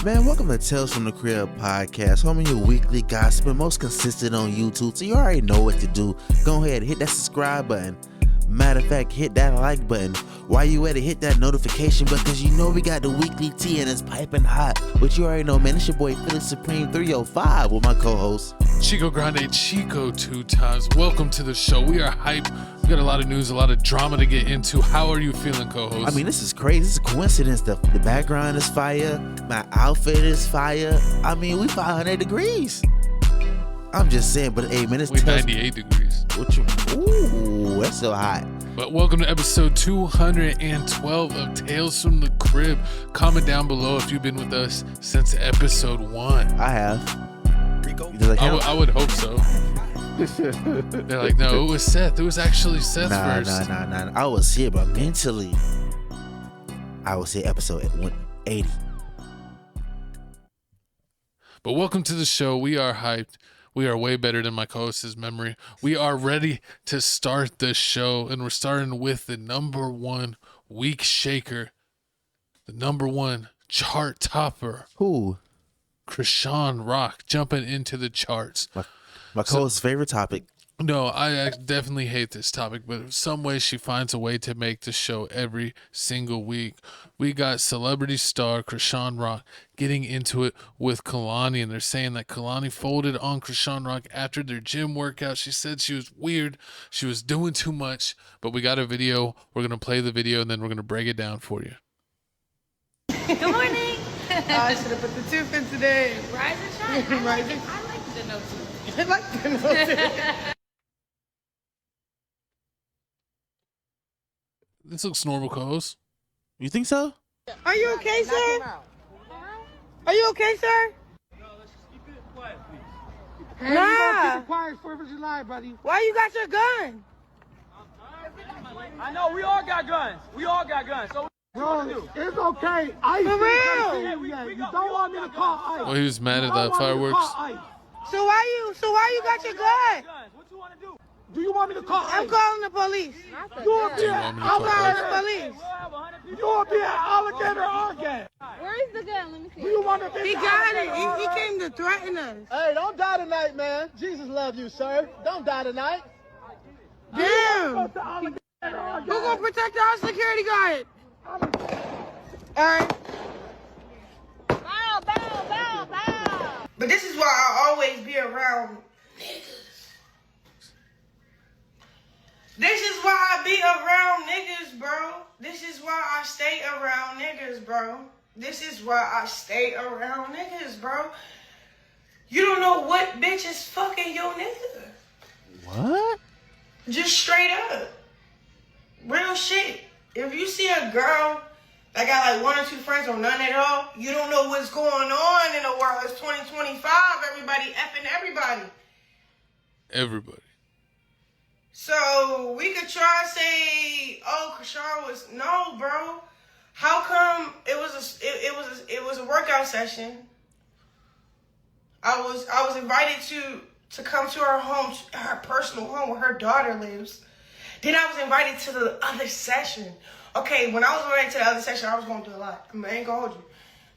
Man, welcome to Tales from the Crib podcast, home of your weekly gossip and most consistent on YouTube, so you already know what to do. Go ahead, hit that subscribe button. Matter of fact, hit that like button. While you at it, hit that notification button, because you know we got the weekly tea and it's piping hot. But you already know, man, it's your boy Philly Supreme 305 with my co-host Chico Grande Chico 2 times. Welcome to the show. We are hyped. We got a lot of news, a lot of drama to get into. How are you feeling, co-host? I mean, this is crazy. This is a coincidence. The background is fire. My outfit is fire. I mean, we 500 degrees. I'm just saying, but hey, man, it's 98 degrees. Ooh, that's so hot. But welcome to episode 212 of Tales from the Crib. Comment down below if you've been with us since episode 1. I have. I would hope so. They're like, no, it was Seth. It was actually Seth first. Nah. I was here, but mentally, I was here episode 180. But welcome to the show. We are hyped. We are way better than my co-host's memory. We are ready to start the show, and we're starting with the number one week shaker, the number one chart topper. Who? Chrisean Rock jumping into the charts. My co-host's favorite topic. No, I definitely hate this topic, but in some way she finds a way to make the show every single week. We got celebrity star Chrisean Rock getting into it with Kehlani, and they're saying that Kehlani folded on Chrisean Rock after their gym workout. She said she was weird, she was doing too much, but we got a video. We're going to play the video, and then we're going to break it down for you. Good morning. I should have put the tooth in today. Rise and shine. I like the no tooth. I like the no tooth. This looks normal, co-host. You think so? Are you okay, sir? Are you okay, sir? No, let's just keep it quiet, please. Hey, nah. You gotta keep it quiet, 4th of July, buddy. Why you got your gun? I know, we all got guns. So what do? It's okay. Ice. For real? You don't want me to call ICE. Oh, he was mad at the fireworks. So why you got your gun? What you want to do? Do you want me to call I'm ICE? calling the police. You'll be I'm at calling the police. You'll be at Alligator Argand. Where is the gun? Let me see. Do you want to be He got it. He came to threaten us. Hey, don't die tonight, man. Jesus love you, sir. Don't die tonight. Damn. Go to Alligator Argand. Who gonna protect our security guard? All right. Bow. But this is why I always be around niggas. This is why I be around niggas, bro. This is why I stay around niggas, bro. This is why I stay around niggas, bro. You don't know what bitch is fucking your nigga. What? Just straight up. Real shit. If you see a girl that got like 1 or 2 friends or none at all, you don't know what's going on in the world. It's 2025. Everybody effing everybody. Everybody. So we could try and say, "Oh, Chrisean was no, bro. How come it was a workout session? I was invited to come to her home, her personal home where her daughter lives. Then I was invited to the other session. Okay, when I was invited to the other session, I was going through a lot. I ain't gonna hold you.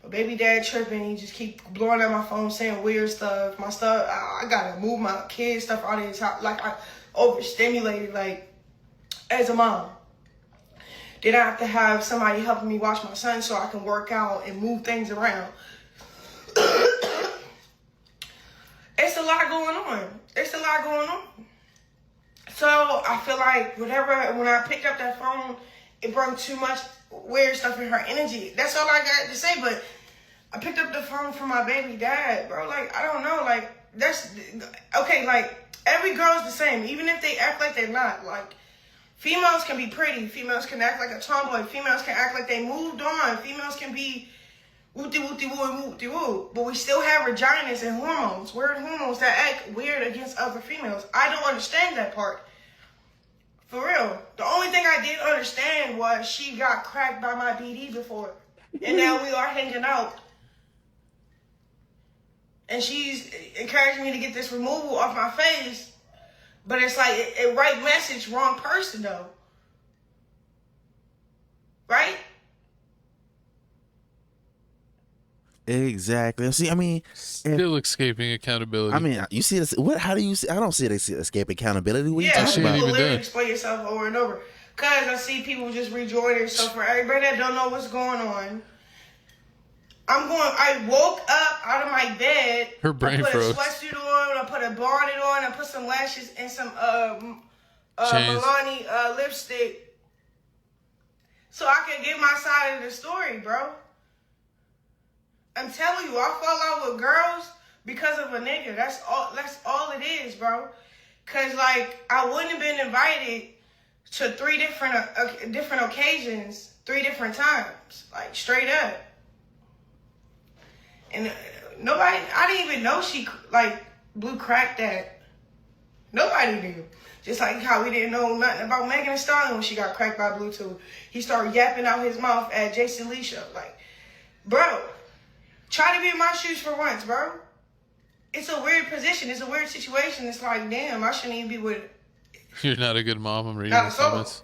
But baby dad tripping, he just keep blowing up my phone, saying weird stuff. My stuff, I gotta move my kids' stuff out of his house. Like I overstimulated, like as a mom. Then I have to have somebody helping me watch my son so I can work out and move things around. It's a lot going on. So I feel like when I picked up that phone, it brought too much weird stuff in her energy. That's all I got to say. But I picked up the phone from my baby dad, bro. Like, I don't know. Like, that's okay. Like, every girl's the same, even if they act like they're not. Like, females can be pretty. Females can act like a tomboy. Females can act like they moved on. Females can be woo-de-woo-de-woo and woo-de-woo. But we still have vaginas and hormones, weird hormones that act weird against other females. I don't understand that part. For real. The only thing I did understand was she got cracked by my BD before. And now we are hanging out. And she's encouraging me to get this removal off my face. But it's like, right message, wrong person, though. Right? Exactly. See, I mean, Still escaping accountability. I mean, you see this. What? How do you see? I don't see it escape accountability. What are you Yeah, talking she ain't about? you even literally done. explain yourself over and over. Cause I see people just rejoining. So for everybody that don't know what's going on, I woke up out of my bed. Her brain I put froze. a sweatsuit on. I put a bonnet on. I put some lashes and some Chains. Milani lipstick, so I can get my side of the story, bro. I'm telling you, I fall out with girls because of a nigga. That's all it is, bro. Cause like I wouldn't have been invited to 3 different occasions, 3 different times, like straight up. And nobody, I didn't even know she like blew crack that. Nobody knew. Just like how we didn't know nothing about Megan Thee Stallion when she got cracked by Bluetooth. He started yapping out his mouth at Jason Lee show. Like, bro, try to be in my shoes for once, bro. It's a weird position. It's a weird situation. It's like, damn, I shouldn't even be with You're not a good mom. I'm reading not the a soul. comments.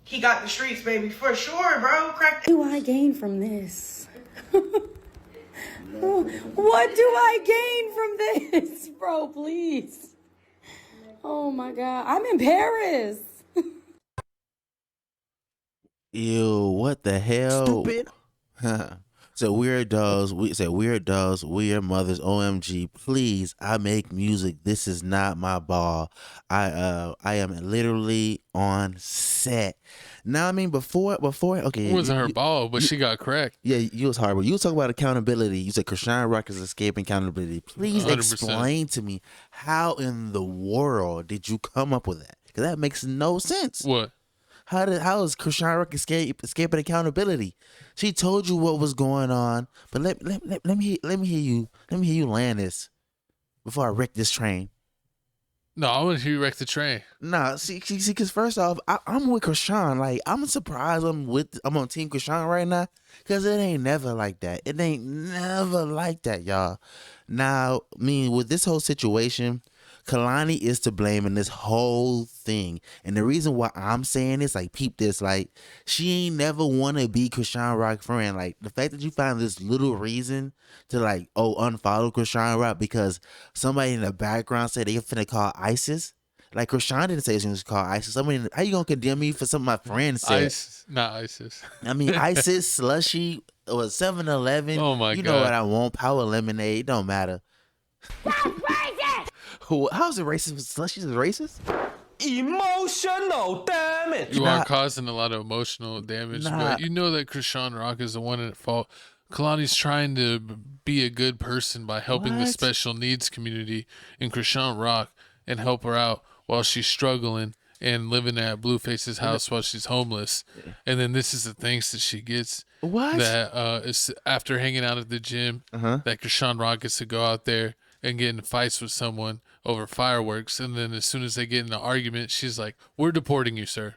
He got the streets, baby, for sure, bro. Crack. What do I gain from this? What do I gain from this? Bro, please. Oh my God. I'm in Paris. Ew, what the hell? Stupid. So weird dolls, weird mothers, OMG, please, I make music. This is not my ball. I am literally on set. Now, I mean, before, okay. It wasn't her you- ball, but she got cracked. Yeah, you was horrible. You was talking about accountability. You said Chrisean Rock is escaping accountability. Please 100%. explain to me, how in the world did you come up with that? Because that makes no sense. What? How is Chrisean Rock escaping accountability? She told you what was going on, but let me hear you land this before I wreck this train. No, I want to hear you wreck the train. Nah, see, because first off, I'm with Chrisean. Like, I'm surprised I'm on Team Chrisean right now, because it ain't never like that. It ain't never like that, y'all. Now, I mean, with this whole situation, Kehlani is to blame in this whole thing. And the reason why I'm saying this, like, peep this, like, she ain't never want to be Chrisean Rock friend. Like, the fact that you find this little reason to, like, unfollow Chrisean Rock because somebody in the background said they finna call ISIS. Like, Chrisean didn't say she was called ISIS. Somebody, how you gonna condemn me for something my friend said? ISIS, not ISIS. I mean, ISIS, Slushy, or 7-Eleven. Oh my You God. know what I want. Power Lemonade. It don't matter. How's it racist? Slushy's racist? Emotional damage. You Nah. are causing a lot of emotional damage, Nah. but you know that Chrisean Rock is the one at fault. Kehlani's trying to be a good person by helping the What? special needs community in Chrisean Rock and help her out while she's struggling and living at Blueface's house while she's homeless. And then this is the thanks that she gets. What? That is after hanging out at the gym, that Chrisean Rock gets to go out there and get in fights with someone over fireworks. And then as soon as they get in an argument, she's like, "We're deporting you, sir.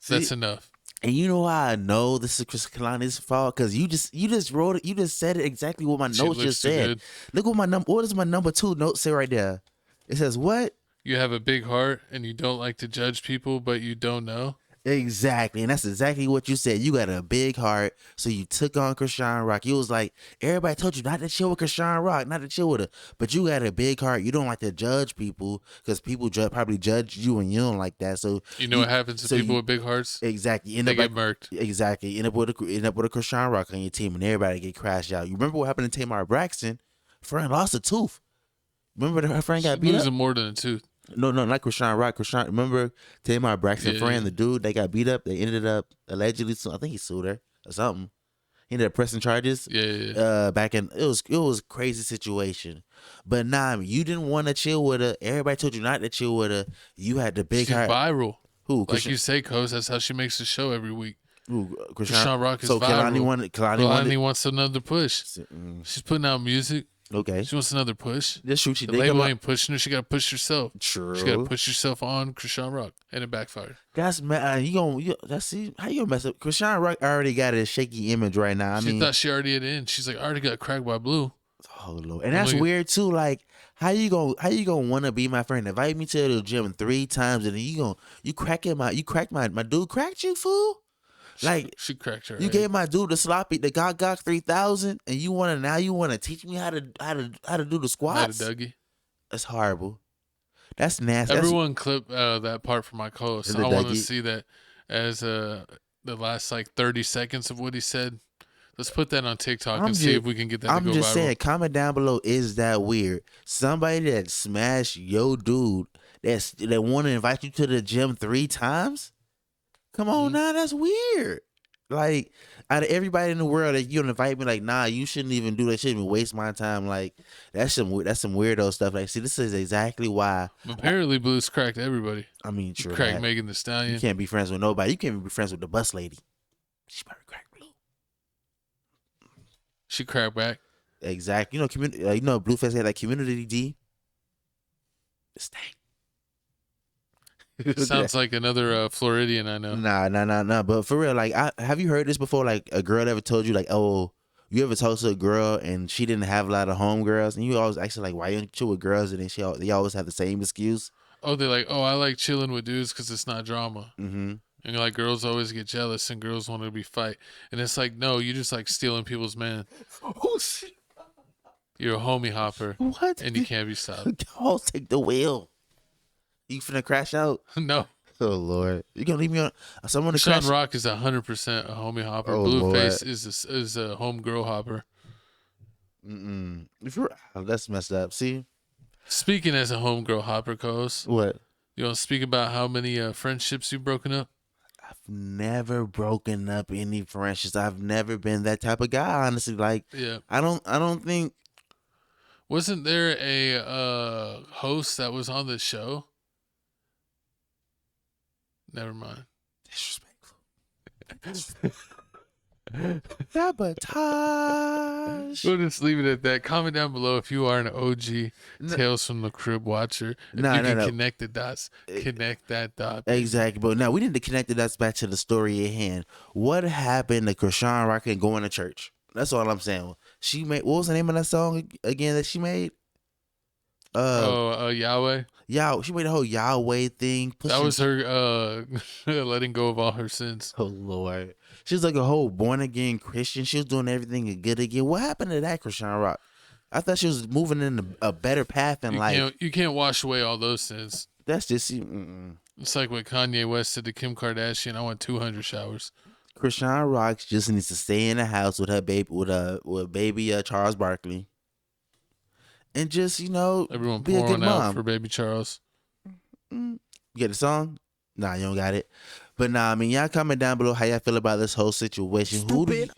That's See, enough." And you know how I know this is Chris Kehlani's fault? Because you just wrote it. You just said it exactly what my She notes looks just too said. good. Look what does my number 2 note say right there? It says what? You have a big heart and you don't like to judge people, but you don't know. Exactly. And that's exactly what you said. You got a big heart, so you took on Chrisean Rock. You was like, everybody told you not to chill with Chrisean Rock, not to chill with her. But you got a big heart. You don't like to judge people because people probably judge you and you don't like that. So You know what happens to so people you- with big hearts? Exactly. You end They up get like, murked. Exactly. End up with a Chrisean Rock on your team, and everybody get crashed out. You remember what happened to Tamar Braxton? Friend lost a tooth. Remember her friend got beat Losing up? more than a tooth. No, not Chrisean Rock. Remember Tamar Braxton Yeah, friend, yeah. the dude they got beat up. They ended up allegedly, I think he sued her or something. He ended up pressing charges. Yeah. Back in it was a crazy situation. But nah, you didn't want to chill with her. Everybody told you not to chill with her. You had the big She's heart. viral. Who? Like you say, Coase, that's how she makes the show every week. Who? Chrisean Rock is so viral. Kehlani wants another push. She's putting out music. Okay. She wants another push. Just shoot. She The did come label out. ain't pushing her. She got to push herself. True. She got to push herself on Chrisean Rock, and it backfired. That's man. How you gonna mess up? Chrisean Rock already got a shaky image right now. She thought she already had in. She's like, I already got cracked by Blue. oh Lord, and that's Look at- weird too. Like, how you gonna want to be my friend? Invite me to the gym 3 times, and then you cracked my dude cracked you, fool. Like she cracked her. you egg. gave my dude the sloppy, the Gok 3000, and you wanna teach me how to do the squats? Not a Dougie. That's horrible. That's nasty. Everyone clip that part from my co-host. The I want to Dougie. see that as the last like 30 seconds of what he said. Let's put that on TikTok and see if we can get that to I'm go just viral. saying, comment down below. Is that weird? Somebody that smashed your dude that want to invite you to the gym 3 times? Come on now, that's weird. Like, out of everybody in the world that you invite me, like, nah, you shouldn't even do that. Shouldn't even waste my time. Like, that's some weirdo stuff. Like, see, this is exactly why. Apparently, Blue's cracked everybody. I mean, true. Cracked that. Megan Thee Stallion. You can't be friends with nobody. You can't even be friends with the bus lady. She probably cracked Blue. She cracked back. Exactly. You know, Blueface had that community D. Stank. Sounds like another Floridian I know. Nah. But for real, like, have you heard this before? Like, a girl ever told you, like, oh, you ever talk to a girl and she didn't have a lot of homegirls, and you always ask her, like, why you don't chill with girls, and then they always have the same excuse. Oh, they're like, oh, I like chilling with dudes because it's not drama. Mm-hmm. And you're like, girls always get jealous and girls want to be fight. And it's like, no, you just like stealing people's man. You're a homie hopper. What? And you can't be stopped. I'll take the wheel. You finna crash out? No. Oh, Lord. You gonna leave me on someone to Sean crash? Rock is 100% a homie hopper. Oh, Blueface is a home girl hopper. Mm-mm. That's messed up. See? Speaking as a home girl hopper, co-host, What? you want to speak about how many friendships you've broken up? I've never broken up any friendships. I've never been that type of guy, honestly. Like, Yeah. I don't think. Wasn't there a host that was on the show? Never mind. Disrespectful. Sabotage. We'll just leave it at that. Comment down below if you are an OG Tales from the Crib watcher. If you can connect the dots, connect that dot. Exactly. But now we need to connect the dots back to the story at hand. What happened to Chrisean Rock and going to church? That's all I'm saying. She made, what was the name of that song again that she made? Yahweh. Yeah, she made the whole Yahweh thing. That was her letting go of all her sins. Oh, Lord. She was like a whole born-again Christian. She was doing everything good again. What happened to that, Chrisean Rock? I thought she was moving in a better path in life. You can't wash away all those sins. That's just... It's like what Kanye West said to Kim Kardashian, I want 200 showers. Chrisean Rock just needs to stay in the house with her baby, with baby Charles Barkley. And just, everyone be a good pouring out mom. for baby Charles. You get the song? Nah, you don't got it. But nah, I mean, y'all comment down below how y'all feel about this whole situation. Stupid.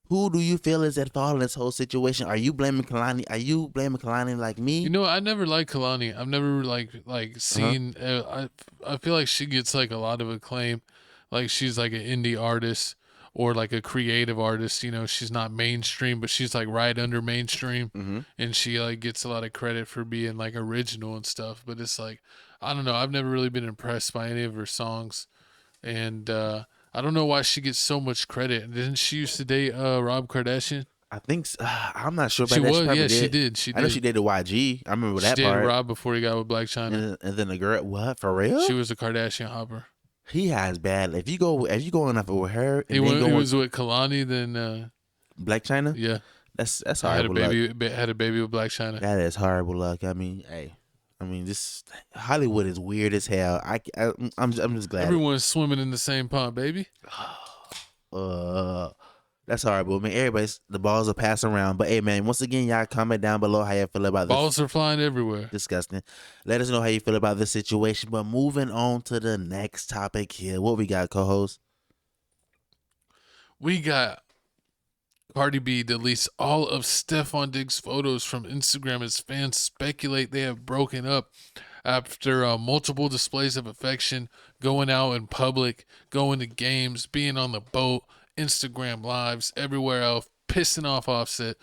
Who do you feel is at fault in this whole situation? Are you blaming Kehlani? Are you blaming Kehlani like me? I never liked Kehlani. I've never like seen. I feel like she gets like a lot of acclaim. Like she's like an indie artist or like a creative artist. She's not mainstream, but she's like right under mainstream, and she like gets a lot of credit for being like original and stuff. But it's like, I don't know. I've never really been impressed by any of her songs, and I don't know why she gets so much credit. Didn't she used to date Rob Kardashian? I think I'm not sure about She that. was, probably yeah, she did. did. I know she dated YG. I remember that she part. dated Rob before he got with Black China. And then the girl, what, for real? She was a Kardashian hopper. He has bad. If you going up with her, and He then was with Kehlani, then Black China. yeah, That's had horrible. had a baby with Black China. That is horrible luck. I mean, this Hollywood is weird as hell. I'm just glad. Everyone's swimming in the same pond, baby. That's horrible. I mean, the balls are passing around. But hey, man, once again, y'all comment down below how y'all feel about this. Balls are flying everywhere. Disgusting. Let us know how you feel about this situation. But moving on to the next topic here. What we got, co-host? We got Cardi B deletes all of Stephon Diggs' photos from Instagram as fans speculate they have broken up after multiple displays of affection, going out in public, going to games, being on the boat, Instagram lives, everywhere else, pissing off Offset.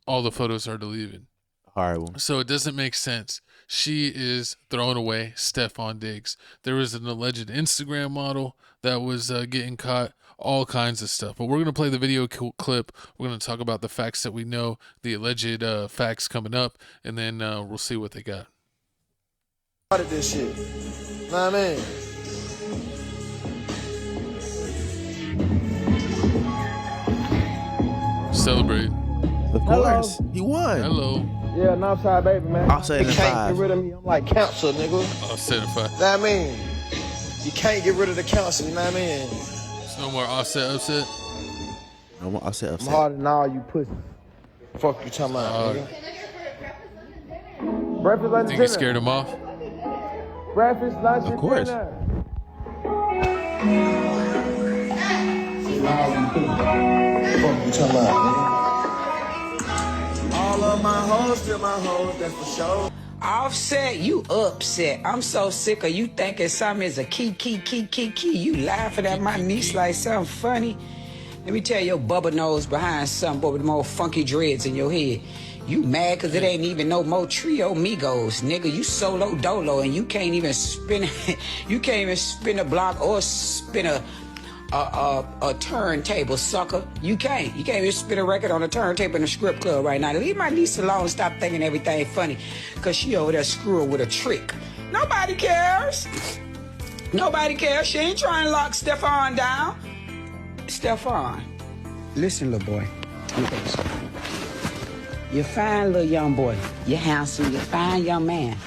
All the photos are deleted. Horrible. So it doesn't make sense. She is throwing away Stephon Diggs. There was an alleged Instagram model that was getting caught, all kinds of stuff. But we're going to play the video clip. We're going to talk about the facts that we know, the alleged facts coming up, and then we'll see what they got. Started this shit. Know what I mean? celebrating. Of course. He won. Hello. Yeah, Northside baby, man. Offset You in can't 5. get rid of me. I'm like cancer, nigga. Offset in 5. Know what I mean? You can't get rid of the cancer, you know what I mean? There's no more offset upset. No more Offset I'm upset. harder than all you pussies. Fuck you talking about, nigga. Breakfast, lunch, Think dinner. you scared him off? Breakfast, lunch, Of and course. dinner. Fuck you talking about, nigga. All of my hoes, still my hoes, that's for sure. Offset, you upset. I'm so sick of you thinking something is a key. You laughing at my niece like something funny. Let me tell your bubba nose behind something, boy, with them old funky dreads in your head. You mad cause it ain't even no more Trio Migos, nigga. You solo dolo and you can't even spin you can't even spin a block or spin a turntable, sucker. You can't even spin a record on a turntable in a strip club right now. Leave my niece alone. Stop thinking everything funny, cause she over there screwing with a trick. Nobody cares. Nobody cares. She ain't trying to lock Stefan down. Stefan, listen, little boy. You're fine, little young boy. You're handsome. You're fine, young man.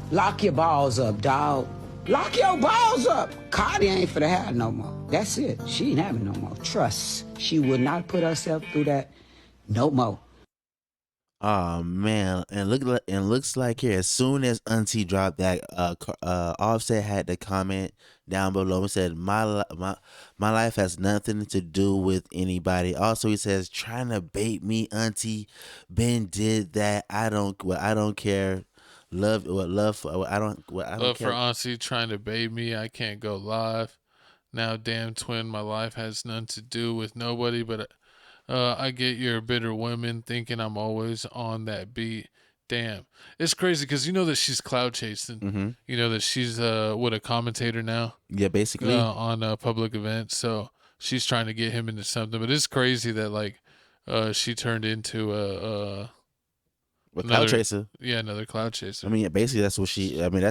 Lock your balls up, dog. Lock your balls up. Cardi ain't for the have no more. That's it. She ain't having no more. Trust. She will not put herself through that no more. Oh man, and looks like here as soon as Auntie dropped that, Offset had the comment down below and said, my life has nothing to do with anybody. Also, he says, trying to bait me, Auntie. Ben did that. I don't care. Love for I don't Love care. for Auntie trying to bait me. I can't go live. Now, damn twin, my life has nothing to do with nobody, but I get your bitter women thinking I'm always on that beat. Damn. It's crazy because you know that she's cloud chasing. Mm-hmm. You know that she's a commentator now Yeah, basically. on a public event. So she's trying to get him into something. But it's crazy that like she turned into With Cloud Chaser. Yeah, another cloud chaser. I mean, basically that's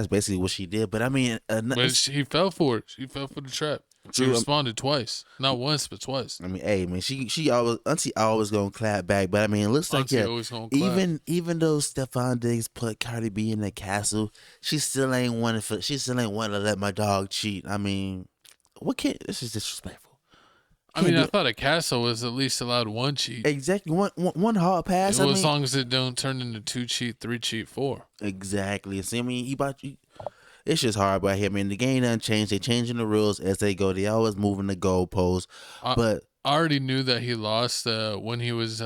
basically what she did. But I mean, But he fell for it. She fell for the trap. She responded twice, not once, but twice. I mean, hey, man, she always Auntie always gonna clap back. But I mean, it looks like Auntie always gonna clap. even though Stefan Diggs put Cardi B in the castle, she still ain't wanting to let my dog cheat. I mean, this is disrespectful. I mean, I thought a castle was at least allowed one cheat. Exactly, one hard pass. As long as it don't turn into 2 cheat, 3 cheat, 4. Exactly. See, I mean, it's just hard by him. I mean, the game doesn't change. They changing the rules as they go. They always moving the goalposts. But I already knew that he lost when he was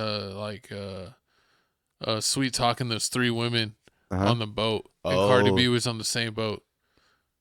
sweet talking those 3 women on the boat, and Cardi B was on the same boat.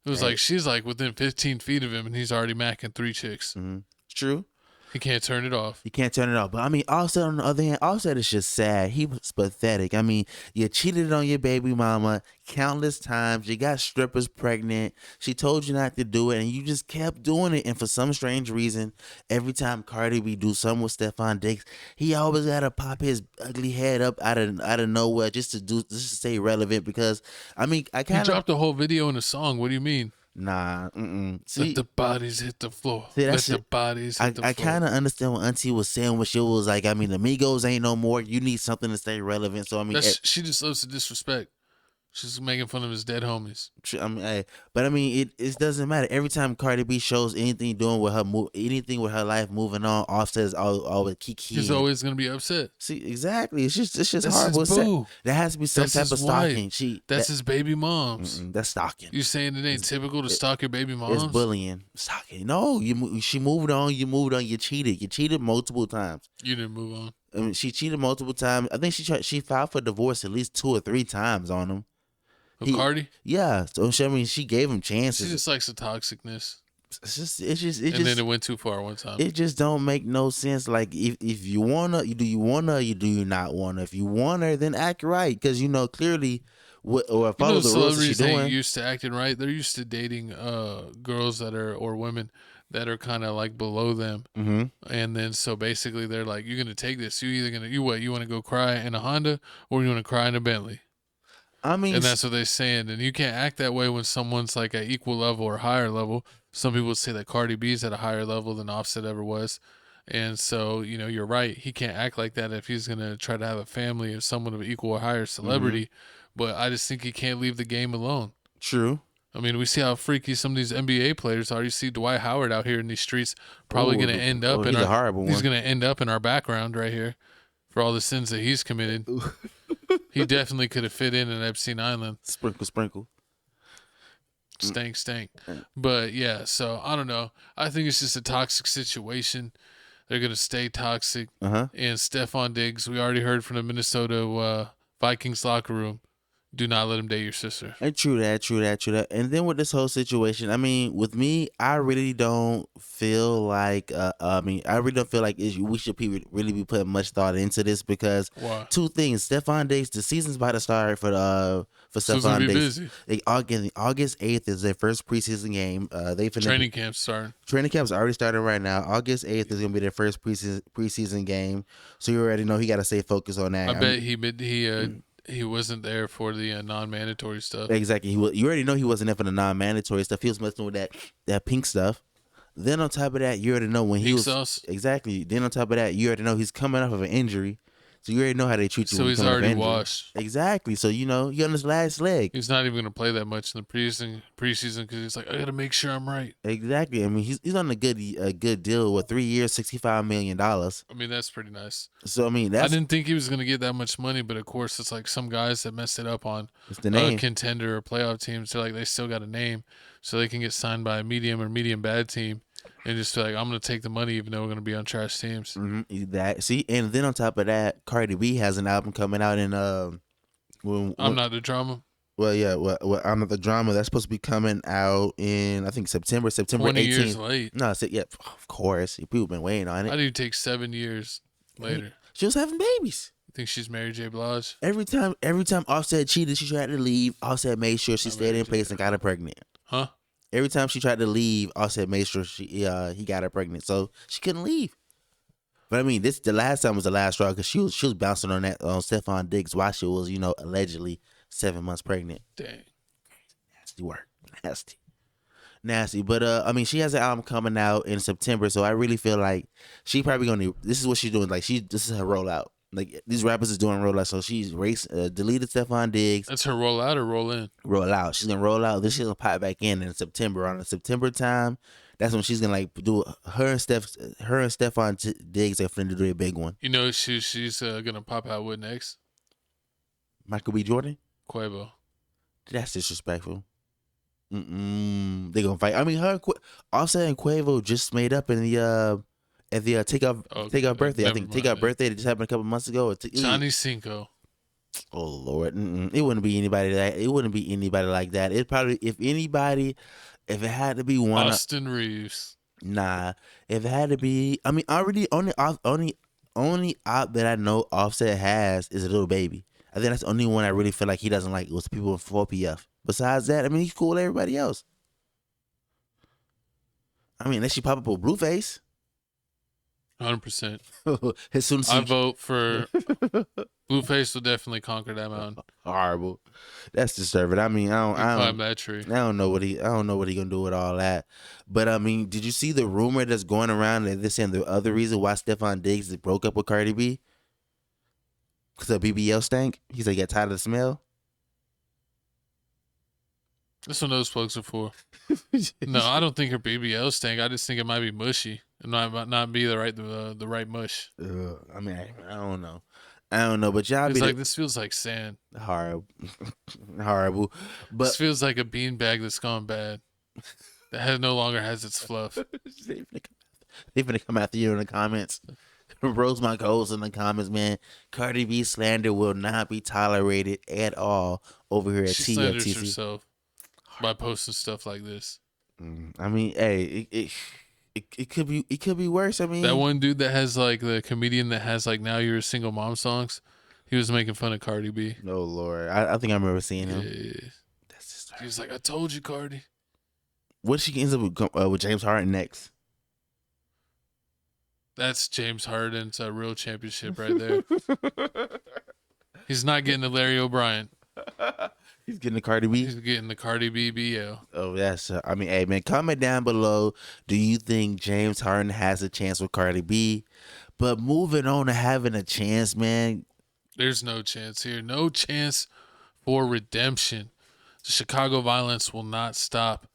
It was like she's like within 15 feet of him, and he's already macking 3 chicks. Mm-hmm. It's true. He can't turn it off. You can't turn it off. But I mean, Offset on the other hand, Offset is just sad. He was pathetic. I mean, you cheated on your baby mama countless times. You got strippers pregnant. She told you not to do it, and you just kept doing it. And for some strange reason, every time Cardi B do something with Stefan Diggs, he always gotta pop his ugly head up out of nowhere just to stay relevant. Because I mean, he dropped the whole video in a song. What do you mean? Nah, see, let the bodies hit the floor. See, let the bodies hit the floor. I kind of understand what Auntie was saying when she was like, I mean, the Migos ain't no more. You need something to stay relevant. So, I mean, she just loves to disrespect. She's making fun of his dead homies. I mean, but I mean, it doesn't matter. Every time Cardi B shows anything doing with her anything with her life moving on, Offset is always kiki. She's always gonna be upset. See, exactly. It's just that's horrible. His boo. There has to be some type of stalking. That's his baby mom's. That's stalking. You saying it ain't typical to stalk your baby mom's? It's bullying. Stalking. No, she moved on. You moved on. You cheated. You cheated multiple times. You didn't move on. I mean, she cheated multiple times. I think she filed for divorce at least 2 or 3 times on him. Cardi? Yeah. So I mean, she gave him chances. She just likes the toxicness. And then it went too far one time. It just don't make no sense. Like if you wanna, do you not wanna? If you want her, then act right, because you know clearly or follow the rules that she's doing. Ain't used to acting right. They're used to dating girls that are or women that are kind of like below them, and then so basically they're like, you're gonna take this. You want to go cry in a Honda or you want to cry in a Bentley? I mean, and that's what they're saying. And you can't act that way when someone's like at equal level or higher level. Some people say that Cardi B's at a higher level than Offset ever was. And so, you're right. He can't act like that if he's going to try to have a family or someone of equal or higher celebrity. But I just think he can't leave the game alone. True. I mean, we see how freaky some of these NBA players are. You see Dwight Howard out here in these streets, probably going to end up in he's a horrible he's one. going to end up in our background right here for all the sins that he's committed. He definitely could have fit in Epstein Island. Sprinkle. Stank. But yeah, so I don't know. I think it's just a toxic situation. They're going to stay toxic. Uh-huh. And Stephon Diggs, we already heard from the Minnesota Vikings locker room, do not let him date your sister. And true that. And then with this whole situation, I mean, with me, I really don't feel like, we should really be putting much thought into this because Why? two things. Stephon Diggs, the season's about to start for Stephon Diggs. Busy. August 8th is their first preseason game. Training camp's starting. Training camp's already started right now. August 8th is going to be their first preseason game. So you already know he got to stay focused on that. I bet he wasn't there for the non-mandatory stuff. Exactly. You already know he wasn't there for the non-mandatory stuff. He was messing with that pink stuff. Then on top of that, you already know when he was sauce. Exactly. Then on top of that, you already know he's coming off of an injury. So you already know how they treat you. So when he's you come off already injury. washed. Exactly. So you're on his last leg. He's not even going to play that much in the preseason because he's like, I got to make sure I'm right. Exactly. I mean, he's on a good deal with 3 years, $65 million. I mean, that's pretty nice. So I mean, I didn't think he was going to get that much money, but of course, it's like some guys that mess it up on the name. Contender or playoff teams. They're like, they still got a name, so they can get signed by a medium or medium bad team. And just feel like, I'm going to take the money even though we're going to be on trash teams. See, and then on top of that, Cardi B has an album coming out in I'm Not the Drama. Well, yeah, I'm Not the Drama. That's supposed to be coming out in, I think, September 20 18th. years late. No, yeah, of course. People been waiting on it. How do you take 7 years later? She was having babies. You think she's Mary J. Blige? Every time Offset cheated, she tried to leave. Offset made sure she stayed in place and got her pregnant. Huh? Every time she tried to leave, Offset made sure he got her pregnant, so she couldn't leave. But I mean, the last time was the last straw because she was bouncing on Stephon Diggs while she was allegedly 7 months pregnant. Dang, nasty work, nasty. But I mean, she has an album coming out in September, so I really feel like she probably gonna. This is what she's doing. Like this is her rollout. Like these rappers is doing rollout, so she's deleted Stephon Diggs. That's her roll out or roll in? Roll out. She's gonna roll out. Then she's gonna pop back in September. On the September time, that's when she's gonna do her and Stephon Diggs are finna do a big one. You know she's gonna pop out with next? Michael B. Jordan. Quavo. That's disrespectful. They gonna fight. I mean, Offset and Quavo just made up in the Takeoff birthday. I think Takeoff birthday that just happened a couple months ago. Johnny Cinco. Oh Lord, it wouldn't be anybody like that. It probably, if it had to be one, Austin Reeves. Nah, if it had to be, I mean, already only op that I know Offset has is a Little Baby. I think that's the only one I really feel like he doesn't like was people in 4PF. Besides that, I mean, he's cool with everybody else. I mean, unless you pop up with Blueface. 100%. As soon as I vote for Blueface will definitely conquer that mountain. Horrible. That's disturbing. I mean, I don't climb that tree. I don't know what he gonna do with all that. But I mean, did you see the rumor that's going around that they're saying the other reason why Stephon Diggs broke up with Cardi B? Because the BBL stank? He said he got tired of the smell. That's what those plugs are for. No, I don't think her BBL stank. I just think it might be mushy. It might not be the right mush. I mean, I don't know. But y'all it's like this feels like sand. Horrible. But this feels like a beanbag that's gone bad. That no longer has its fluff. They finna come after you in the comments. Rose my goals in the comments, man. Cardi B slander will not be tolerated at all over here at TFTC. She slanders herself by posting stuff like this. I mean, hey, it could be worse. I mean, that one dude that has like the comedian that has like Now You're a Single Mom songs, he was making fun of Cardi B. Oh Lord, I think I remember seeing him. Yeah. That's just he was like, I told you, Cardi. What if she ends up with James Harden next? That's James Harden's real championship right there. He's not getting to Larry O'Brien. He's getting the Cardi B. He's getting the Cardi B BL. Oh, that's. I mean, hey man, comment down below. Do you think James Harden has a chance with Cardi B? But moving on to having a chance, man. There's no chance here. No chance for redemption. The Chicago violence will not stop.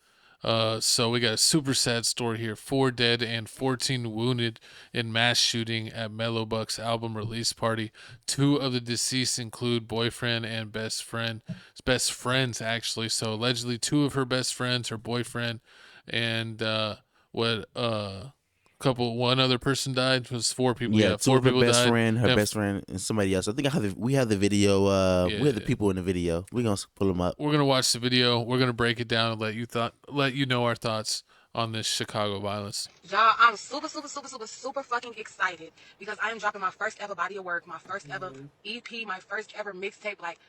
So we got a super sad story here. 4 dead and 14 wounded in mass shooting at MELLO BUCKZZ album release party. 2 of the deceased include boyfriend and best friend. Best friends, actually. So allegedly 2 of her best friends, her boyfriend, and one other person died. It was 4 people. Yeah, 4 her people best died. friend, her best friend, and somebody else. I think we have the video. We have the people in the video. We're gonna pull them up. We're gonna watch the video. We're gonna break it down and let you know our thoughts on this Chicago violence. Y'all, I'm super fucking excited because I am dropping my first ever body of work, my first ever EP, my first ever mixtape. Like,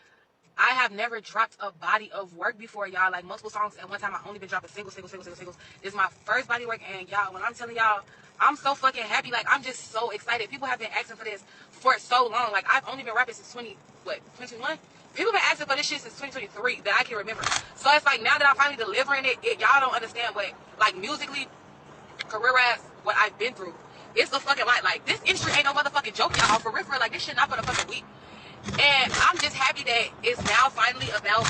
I have never dropped a body of work before, y'all. Like, multiple songs at one time. I've only been dropping singles. This is my first body of work, and y'all, when I'm telling y'all, I'm so fucking happy. Like, I'm just so excited. People have been asking for this for so long. Like, I've only been rapping since 2021? People been asking for this shit since 2023 that I can remember. So it's like, now that I'm finally delivering it, y'all don't understand what, like, musically, career-ass, what I've been through. It's a fucking lot. Like, this industry ain't no motherfucking joke, y'all. For real, like, this shit not for the fucking weak. And I'm just happy that it's now finally about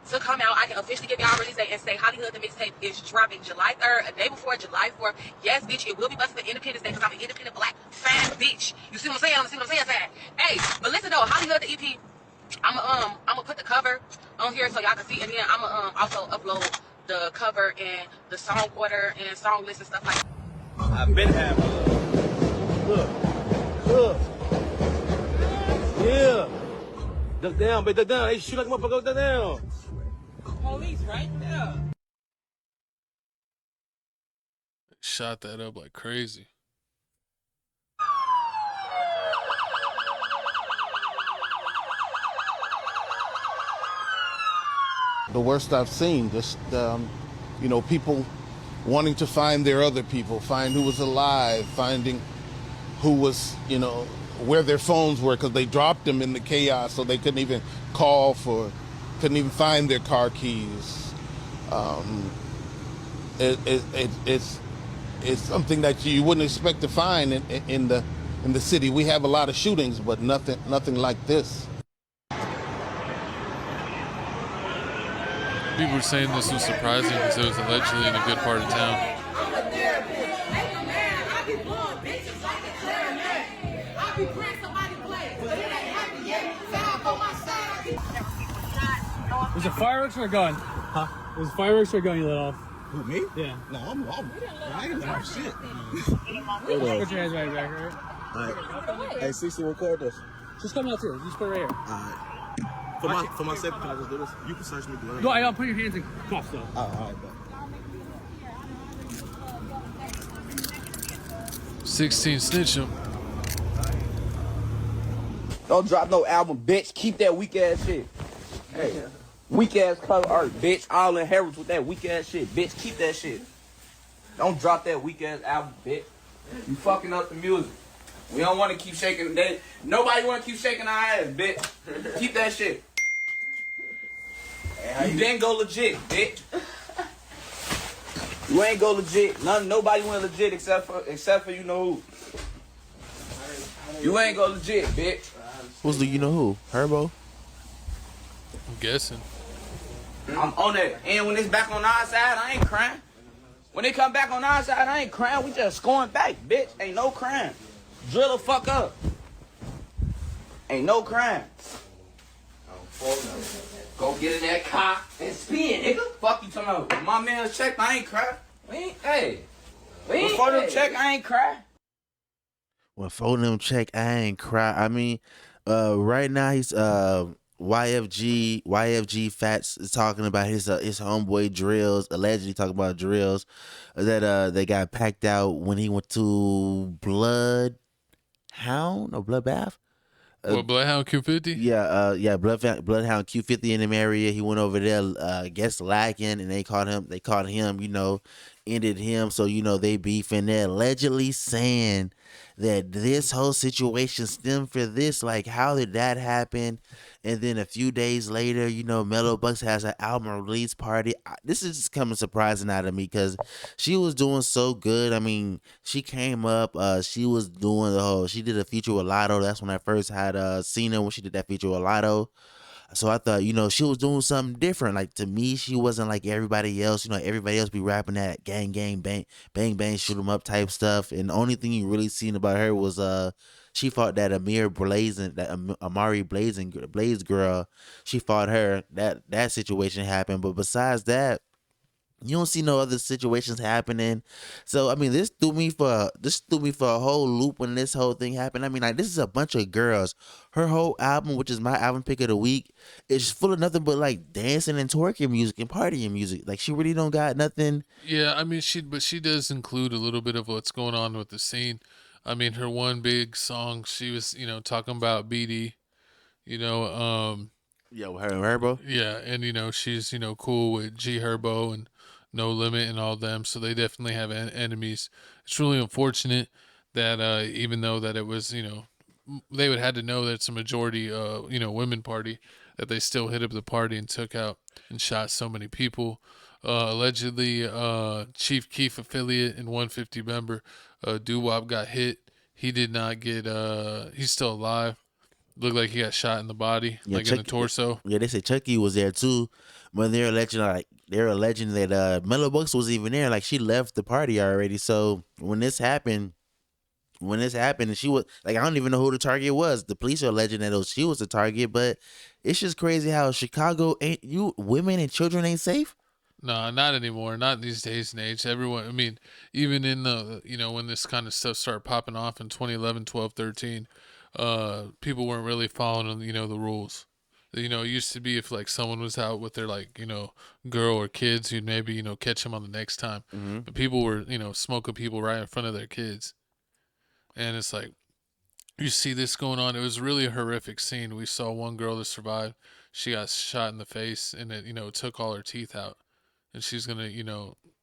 to come out. I can officially give y'all a release date and say Hollywood the mixtape is dropping July 3rd, a day before July 4th. Yes, bitch, it will be busted for Independence Day because I'm an independent black fan bitch. You see what I'm saying? Fan. Hey, but listen though, Hollywood the EP, I'm gonna put the cover on here so y'all can see, and then I'm gonna also upload the cover and the song order and song list and stuff like that. I've been having look. Yeah. Duck down, baby, duck down. Hey, shoot like a motherfucker, duck down. Police right there. Shot that up like crazy. The worst I've seen, just, people wanting to find their other people, find who was alive, finding who was, where their phones were because they dropped them in the chaos, so they couldn't even couldn't even find their car keys. It's something that you wouldn't expect to find in the city. We have a lot of shootings, but nothing like this. People were saying this was surprising because it was allegedly in a good part of town. Was it fireworks or a gun? Huh? Was it fireworks or a gun you let off? Who, me? Yeah. No, I ain't got shit. Put your hands right back, right? Alright. Hey, CC, record this. Just come out here. Just put it right here. Alright. For my safety, can I just do this? You can search me. No, I don't put your hands in cuffs though. Alright, but 16 snitch him. Don't drop no album, bitch. Keep that weak ass shit. Hey, weak ass cover art, bitch. All inheritance with that weak ass shit, bitch. Keep that shit. Don't drop that weak ass album, bitch. You fucking up the music. We don't want to keep shaking. Nobody want to keep shaking our ass, bitch. Keep that shit. You didn't go legit, bitch. You ain't go legit. Nobody went legit except for you know who. You ain't go legit, bitch. Who's the you know who? Herbo? I'm guessing. I'm on that. And when it's back on our side, I ain't crying. When they come back on our side, I ain't crying. We just scoring back, bitch. Ain't no crying. Drill the fuck up. Ain't no crying. Go get in that car and spin, nigga. Fuck you talking about. When my man's check, I ain't cry. Before them check, I ain't cry. When phone them check, I ain't cry. I mean, right now he's YFG Fats is talking about his homeboy drills, allegedly talking about drills that they got packed out when he went to Bloodhound or Bloodbath. Bloodhound Q50? Yeah, Bloodhound Q50 in them area. He went over there, guess lacking, and they caught him, ended him. So, they beefing. They're allegedly saying that this whole situation stemmed for this. Like, how did that happen? And then a few days later, Mellow Bucks has an album release party. This is just coming surprising out of me because she was doing so good. I mean, she came up, she was doing she did a feature with Lotto. That's when I first had seen her when she did that feature with Lotto. So I thought, she was doing something different. Like, to me, she wasn't like everybody else. Everybody else be rapping that gang, gang, bang, bang, bang, shoot 'em up type stuff. And the only thing you really seen about her was she fought that Amari Blaze girl. She fought her. That situation happened. But besides that, you don't see no other situations happening. So I mean, this threw me for a whole loop when this whole thing happened. I mean, like, this is a bunch of girls. Her whole album, which is my album pick of the week, is full of nothing but like dancing and twerking music and partying music. Like, she really don't got nothing. Yeah, I mean, she does include a little bit of what's going on with the scene. I mean, her one big song, she was talking about BD, Yeah, with her and Herbo. Yeah, and she's cool with G Herbo and No Limit and all them, so they definitely have enemies. It's really unfortunate that even though that it was they would had to know that it's a majority women party, that they still hit up the party and took out and shot so many people. Allegedly, Chief Keef affiliate and 150 member Doo-Wop got hit. He did not get. He's still alive. Looked like he got shot in the body, in the torso. Yeah, they say Chucky was there too, but they're alleging that Mellow Bucks was even there. Like, she left the party already. So when this happened, and she was like, I don't even know who the target was. The police are alleging that she was the target, but it's just crazy how Chicago women and children ain't safe. No, not anymore. Not these days and age. Everyone, I mean, even in the, when this kind of stuff started popping off in 2011, 12, 13, people weren't really following, the rules. It used to be if like someone was out with their like, girl or kids, you'd maybe, catch them on the next time. Mm-hmm. But people were, smoking people right in front of their kids. And it's like, you see this going on. It was really a horrific scene. We saw one girl that survived. She got shot in the face and it, took all her teeth out. And she's gonna,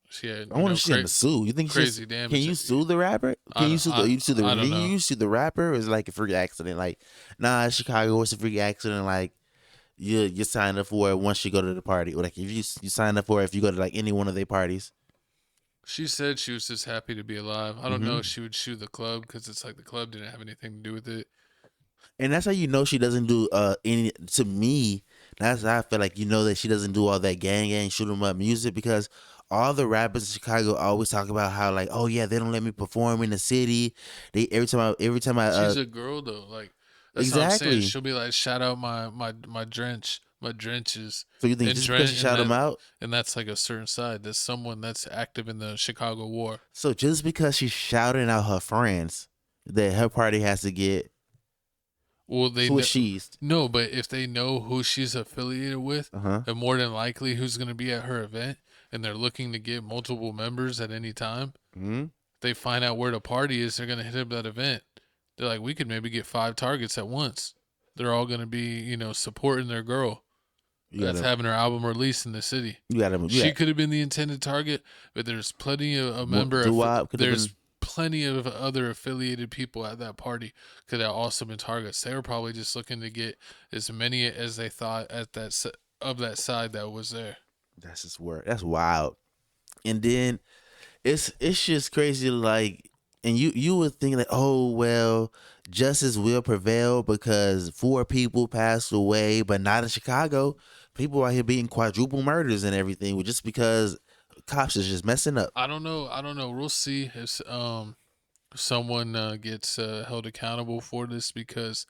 she had. I wonder if she's gonna sue. You think crazy damage? Can you sue the rapper? Can you sue the rapper? Or is it like a freak accident? Like, nah, Chicago, it's a freak accident. Like, you sign up for it once you go to the party, or like if you sign up for it if you go to like any one of their parties. She said she was just happy to be alive. I don't know if she would sue the club because it's like the club didn't have anything to do with it. And that's how she doesn't do any. To me, that's how I feel like that she doesn't do all that gang shoot 'em up music, because all the rappers in Chicago always talk about how like, oh yeah, they don't let me perform in the city. They every time I she's a girl though, like that's what I'm saying. She'll be like, shout out my drenches. So you think just because she shout them out, and that's like a certain side. There's someone that's active in the Chicago war. So just because she's shouting out her friends, that her party has to get. Well, she's no, but if they know who she's affiliated with, and more than likely who's going to be at her event, and they're looking to get multiple members at any time, they find out where the party is. They're going to hit up that event. They're like, we could maybe get 5 targets at once. They're all going to be, supporting their girl that's having her album released in the city. She could have been the intended target, but there's plenty of a member. There's plenty of other affiliated people at that party could have also been targets. They were probably just looking to get as many as they thought at that side that was there. That's just word. That's wild. And then it's just crazy. Like, and you would think like, oh well, justice will prevail because 4 people passed away, but not in Chicago. People out here being quadruple murders and everything, just because cops is just messing up. I don't know. We'll see if someone gets held accountable for this, because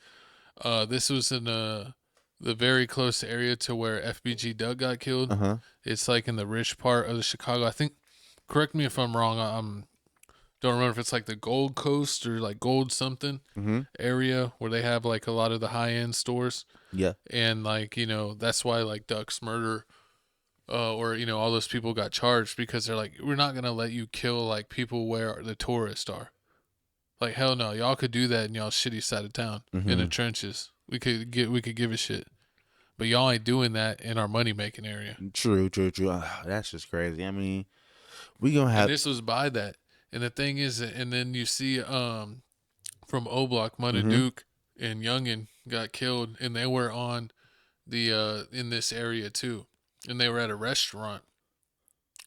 this was in the very close area to where FBG Doug got killed. It's like in the rich part of the Chicago. I think. Correct me if I'm wrong. Don't remember if it's like the Gold Coast or like Gold something area where they have like a lot of the high end stores. Yeah, and like that's why like Duck's murder. Or all those people got charged, because they're like, we're not gonna let you kill like people where the tourists are. Like, hell no, y'all could do that in y'all shitty side of town in the trenches. We could give a shit, but y'all ain't doing that in our money making area. True. That's just crazy. I mean, We gonna have and this was by that. And the thing is, and then you see from O Block, Mudda Duke and Youngin got killed, and they were on the in this area too, and they were at a restaurant,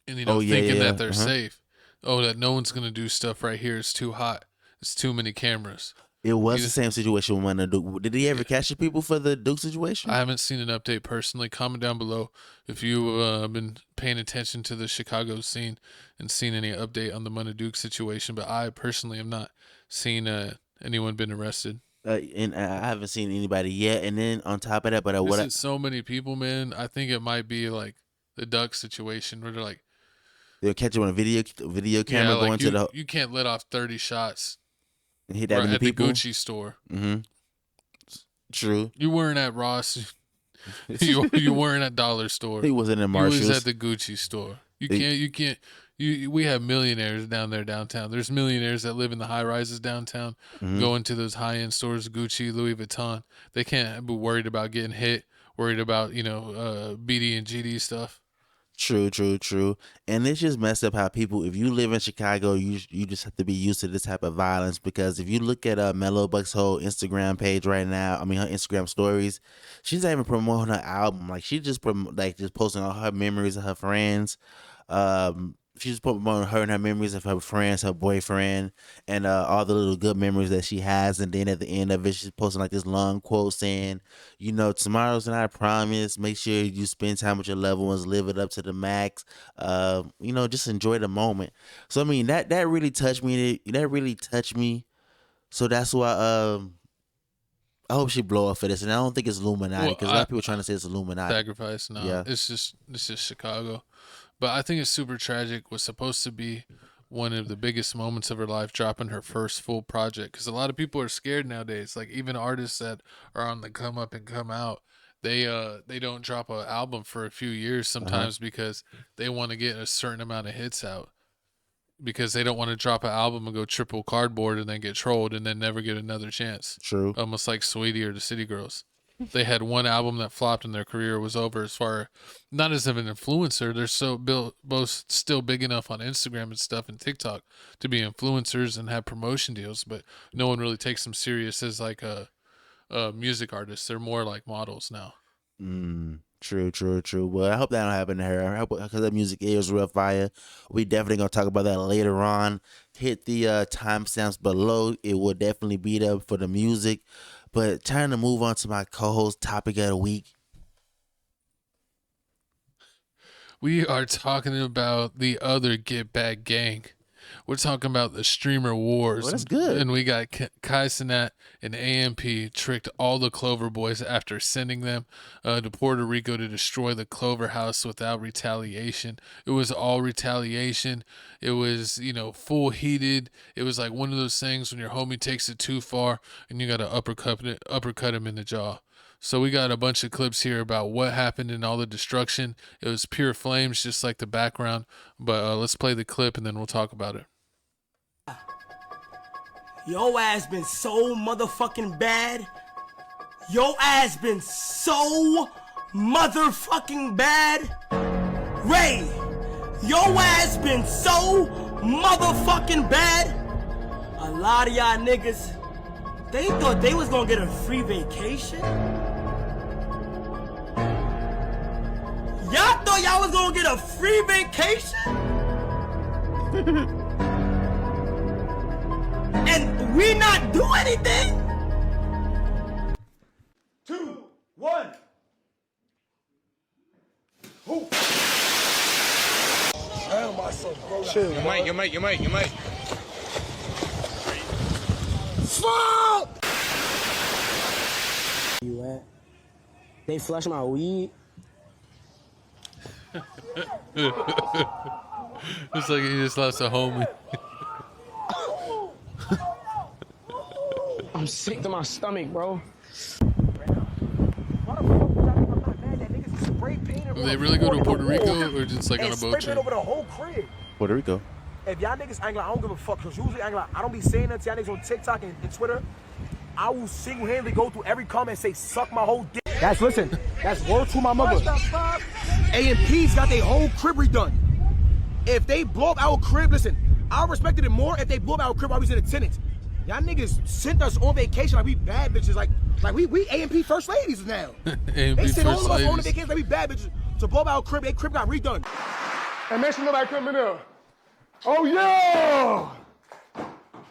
and thinking that they're safe. Oh, that no one's gonna do stuff right here. It's too hot. It's too many cameras. It was the same situation with Mudda Duke. Did he ever catch the people for the Duke situation? I haven't seen an update personally. Comment down below if you've been paying attention to the Chicago scene and seen any update on the Mudda Duke situation. But I personally have not seen anyone been arrested. And I haven't seen anybody yet. And then on top of that, but this is so many people, man. I think it might be like the Duck situation where they're like they'll catch him on a video camera going to the. You can't let off 30 shots. And hit that many at people? The Gucci store. True. You weren't at Ross. you weren't at Dollar Store. He wasn't in Marshalls. He was at the Gucci store. You can't. We have millionaires down there downtown. There's millionaires that live in the high rises downtown, going to those high end stores, Gucci, Louis Vuitton. They can't be worried about getting hit. Worried about BD and GD stuff. True. And it's just messed up how people, if you live in Chicago, you just have to be used to this type of violence, because if you look at MELLO BUCKZZ's whole Instagram page right now, I mean her Instagram stories, she's not even promoting her album. Like she just just posting all her memories of her friends. She's promoting her and her memories of her friends, her boyfriend, and all the little good memories that she has. And then at the end of it, she's posting like this long quote saying, tomorrow's not a promise. Make sure you spend time with your loved ones, live it up to the max. Just enjoy the moment. So I mean, that really touched me. That really touched me. So that's why I hope she blow up for this. And I don't think it's Illuminati, because a lot of people are trying to say it's Illuminati. Sacrifice, no. Yeah. It's just Chicago. But I think it's super tragic. Was supposed to be one of the biggest moments of her life, dropping her first full project. Because a lot of people are scared nowadays. Like even artists that are on the come up and come out, they don't drop an album for a few years sometimes because they want to get a certain amount of hits out. Because they don't want to drop an album and go triple cardboard and then get trolled and then never get another chance. True. Almost like Sweetie or the City Girls. They had one album that flopped and their career was over. As far not as an influencer, they're both still big enough on Instagram and stuff and TikTok to be influencers and have promotion deals, but no one really takes them serious as like a music artist. They're more like models now. True. Well, I hope that don't happen to her. I hope, because that music is real fire. We definitely gonna talk about that later on. Hit the timestamps below. It will definitely be there for the music. But time to move on to my co-host topic of the week. We are talking about the other Get Back Gang. We're talking about the streamer wars. Well, that's good. And we got Chrisean and AMP tricked all the Clover boys after sending them to Puerto Rico to destroy the Clover house without retaliation. It was all retaliation. It was, full heated. It was like one of those things when your homie takes it too far and you got to uppercut him in the jaw. So we got a bunch of clips here about what happened and all the destruction. It was pure flames, just like the background. But let's play the clip and then we'll talk about it. Yo ass been so motherfucking bad. Yo ass been so motherfucking bad. Ray, yo ass been so motherfucking bad. A lot of y'all niggas, they thought they was gonna get a free vacation. Y'all thought y'all was gonna get a free vacation? And we not do anything? 2, 1. Who? Damn, myself, bro. Chill, you might. Fuck! You at? They flush my weed. It's like he just lost a homie. I'm sick to my stomach, bro. Will they really go to Puerto Rico or just like on a boat trip? Over the whole crib. Puerto Rico. If y'all niggas ain't like, I don't give a fuck, because usually I don't be saying that to y'all niggas on TikTok and Twitter. I will single-handedly go through every comment and say, suck my whole dick. That's word to my mother. AMP's got their whole crib redone. if they blow up our crib, listen, I respected it more if they blow up our crib while we was in attendance. Y'all niggas sent us on vacation like we bad bitches, like we A&P first ladies now. They sent all of us on vacation like we bad bitches to blow up our crib. Their crib got redone. And make sure nobody come in there. Oh yeah!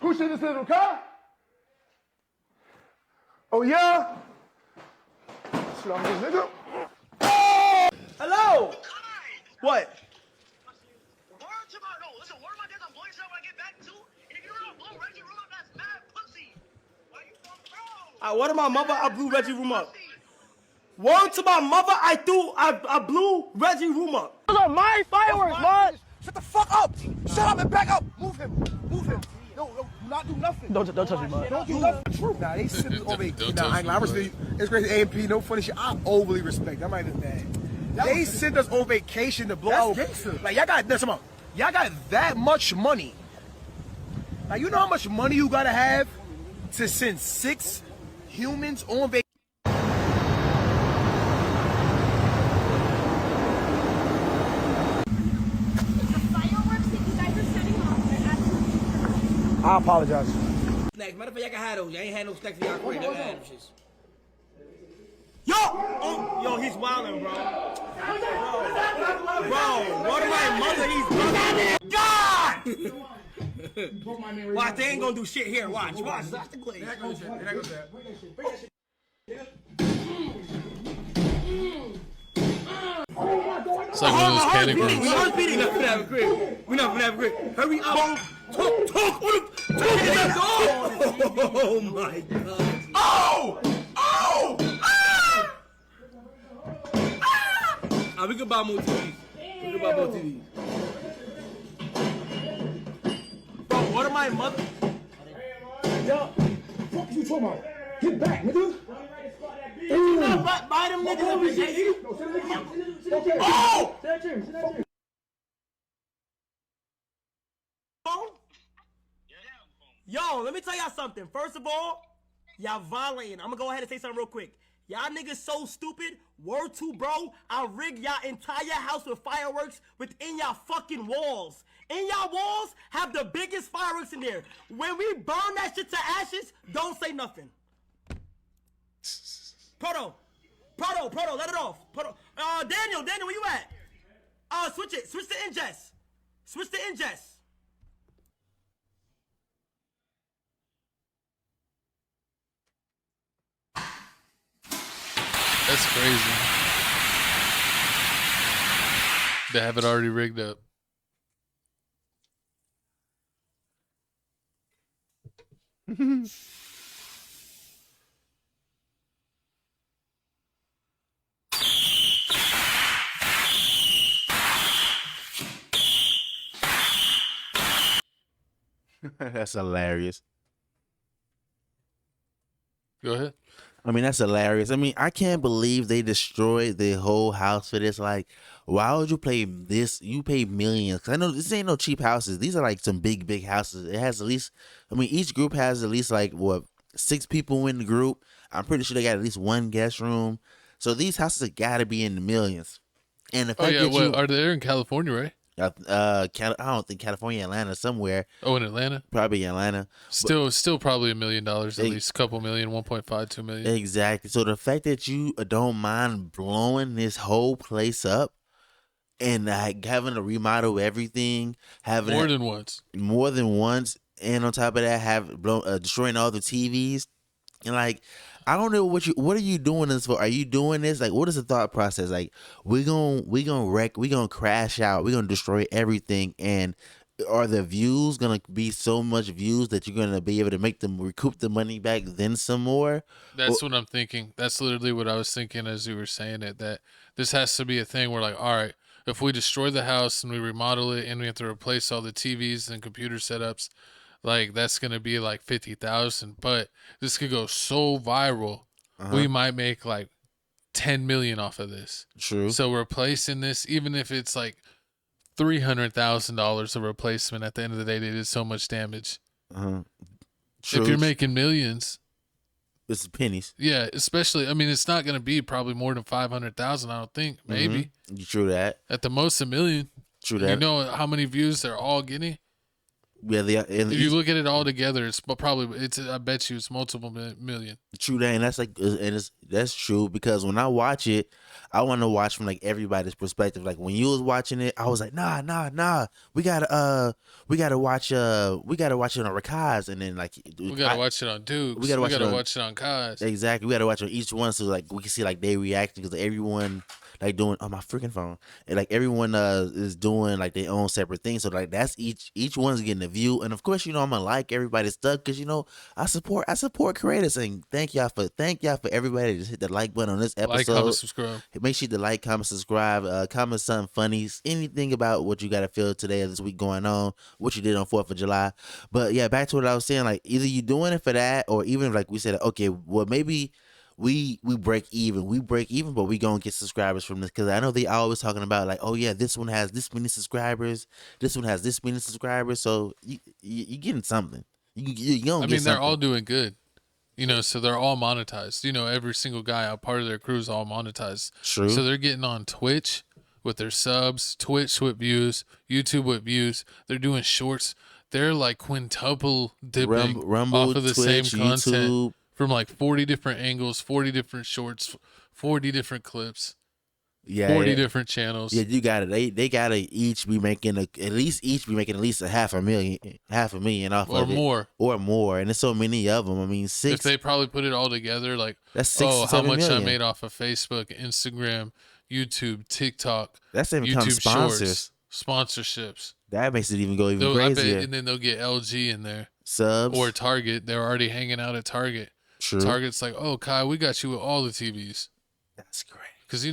Who should this little car? Oh yeah? Shit, I'm this nigga. Oh! Hello? What? What to my mother, I blew Reggie room up. Word to my mother, I blew Reggie room up. Those are my fireworks, man. Shut the fuck up. Shut up and back up. Move him. No, do not do nothing. Don't touch me, man. Don't do nothing. True. Nah, they sent us on vacation. Nah, I respect you. It's crazy. A&P, no funny shit. I overly respect. I'm not even mad. They sent us on vacation to blow out. Like y'all got that much money. Like you know how much money you gotta have to send 6 humans on vacation. I apologize. Snacks. Matter of fact, y'all can have those. Y'all ain't had no snacks for y'all crib. Y'all had them shits. Yo! Oh, yo, he's wildin', bro. Bro, what am I mother? He's God! Watch, they ain't gonna do shit here. Watch. That's the glaze. It's like one of those panic rooms. We're not gonna have a crib. Hurry up. Talk. Oh my God. Oh! We can buy more TVs. Bro, what am I mother? Yo, fuck you talking about? Get back, nigga. You not buy them niggas. Oh! Yo, let me tell y'all something. First of all, y'all violating. I'm gonna go ahead and say something real quick. Y'all niggas so stupid. Word to bro, I rigged y'all entire house with fireworks within y'all fucking walls. In y'all walls, have the biggest fireworks in there. When we burn that shit to ashes, don't say nothing. Proto, let it off. Daniel, where you at? Switch to ingest. That's crazy. They have it already rigged up. That's hilarious. Go ahead. I mean, that's hilarious. I mean, I can't believe they destroyed the whole house for this. Like, why would you play this? You pay millions. 'Cause I know this ain't no cheap houses. These are like some big houses. It has at least, I mean, each group has at least like, 6 people in the group. I'm pretty sure they got at least 1 guest room. So these houses have got to be in the millions. And the fact that are they in California, right? I don't think California, Atlanta, somewhere. Oh, in Atlanta? Probably Atlanta. Still probably $1 million, at least a couple million, 1.5, 2 million. Exactly. So the fact that you don't mind blowing this whole place up and like having to remodel everything, more than once, and on top of that, destroying all the TVs, and like, I don't know what are you doing this for? Are you doing this? Like, what is the thought process? Like, we gonna wreck, we gonna crash out, we gonna destroy everything, and are the views gonna be so much views that you're gonna be able to make them recoup the money back then some more? That's what I'm thinking. That's literally what I was thinking as you were saying it, that this has to be a thing where like, all right, if we destroy the house and we remodel it and we have to replace all the TVs and computer setups, like that's gonna be like 50,000, but this could go so viral, we might make like 10 million off of this. True. So replacing this, even if it's like $300,000 of replacement, at the end of the day, they did so much damage. True. If you're making millions, it's pennies. Yeah, especially. I mean, it's not gonna be probably more than 500,000. I don't think. Maybe. True that. At the most, $1 million. True And that. you know how many views they're all getting? Yeah, If you look at it all together, it's probably I bet you it's multiple million. True that, and that's true because when I watch it, I want to watch from like everybody's perspective. Like when you was watching it, I was like, nah, we gotta watch it on Rakaz, and then like We gotta watch it on Dukes. We gotta watch it on Kaz. Exactly, we gotta watch on each one so like we can see like they reacting because everyone like doing on my freaking phone and like everyone is doing like their own separate thing. So like that's each one's getting a view, and of course I'm gonna like everybody's stuff because I support creators, and thank y'all for everybody to just hit the like button on this episode. Like, comment, subscribe. Make sure to like, comment, subscribe, comment something funny, anything about what you gotta feel today or this week going on, what you did on 4th of July. But yeah, back to what I was saying, like either you doing it for that or even like we said, okay, well maybe we break even, but we gonna get subscribers from this because I know they always talking about like, oh yeah, this one has this many subscribers, this one has this many subscribers, so you getting something. You gonna get something. They're all doing good, so they're all monetized. Every single guy, a part of their crew is all monetized. True. So they're getting on Twitch with their subs, Twitch with views, YouTube with views. They're doing shorts. They're like quintuple dipping Rumble, off of the Twitch, same content. YouTube. From like 40 different angles, 40 different shorts, 40 different clips, 40 different channels. Yeah, you got it. They gotta each be making at least a half a million off or of it, more, and there's so many of them. I mean, if they probably put it all together, like that's 6 to 7 how much million. I made off of Facebook, Instagram, YouTube, TikTok. That's even YouTube sponsors, sponsorships. That makes it even go even crazier. And then they'll get LG in there, subs or Target. They're already hanging out at Target. True. Target's like, oh, Kai, we got you with all the TVs. That's great. Because,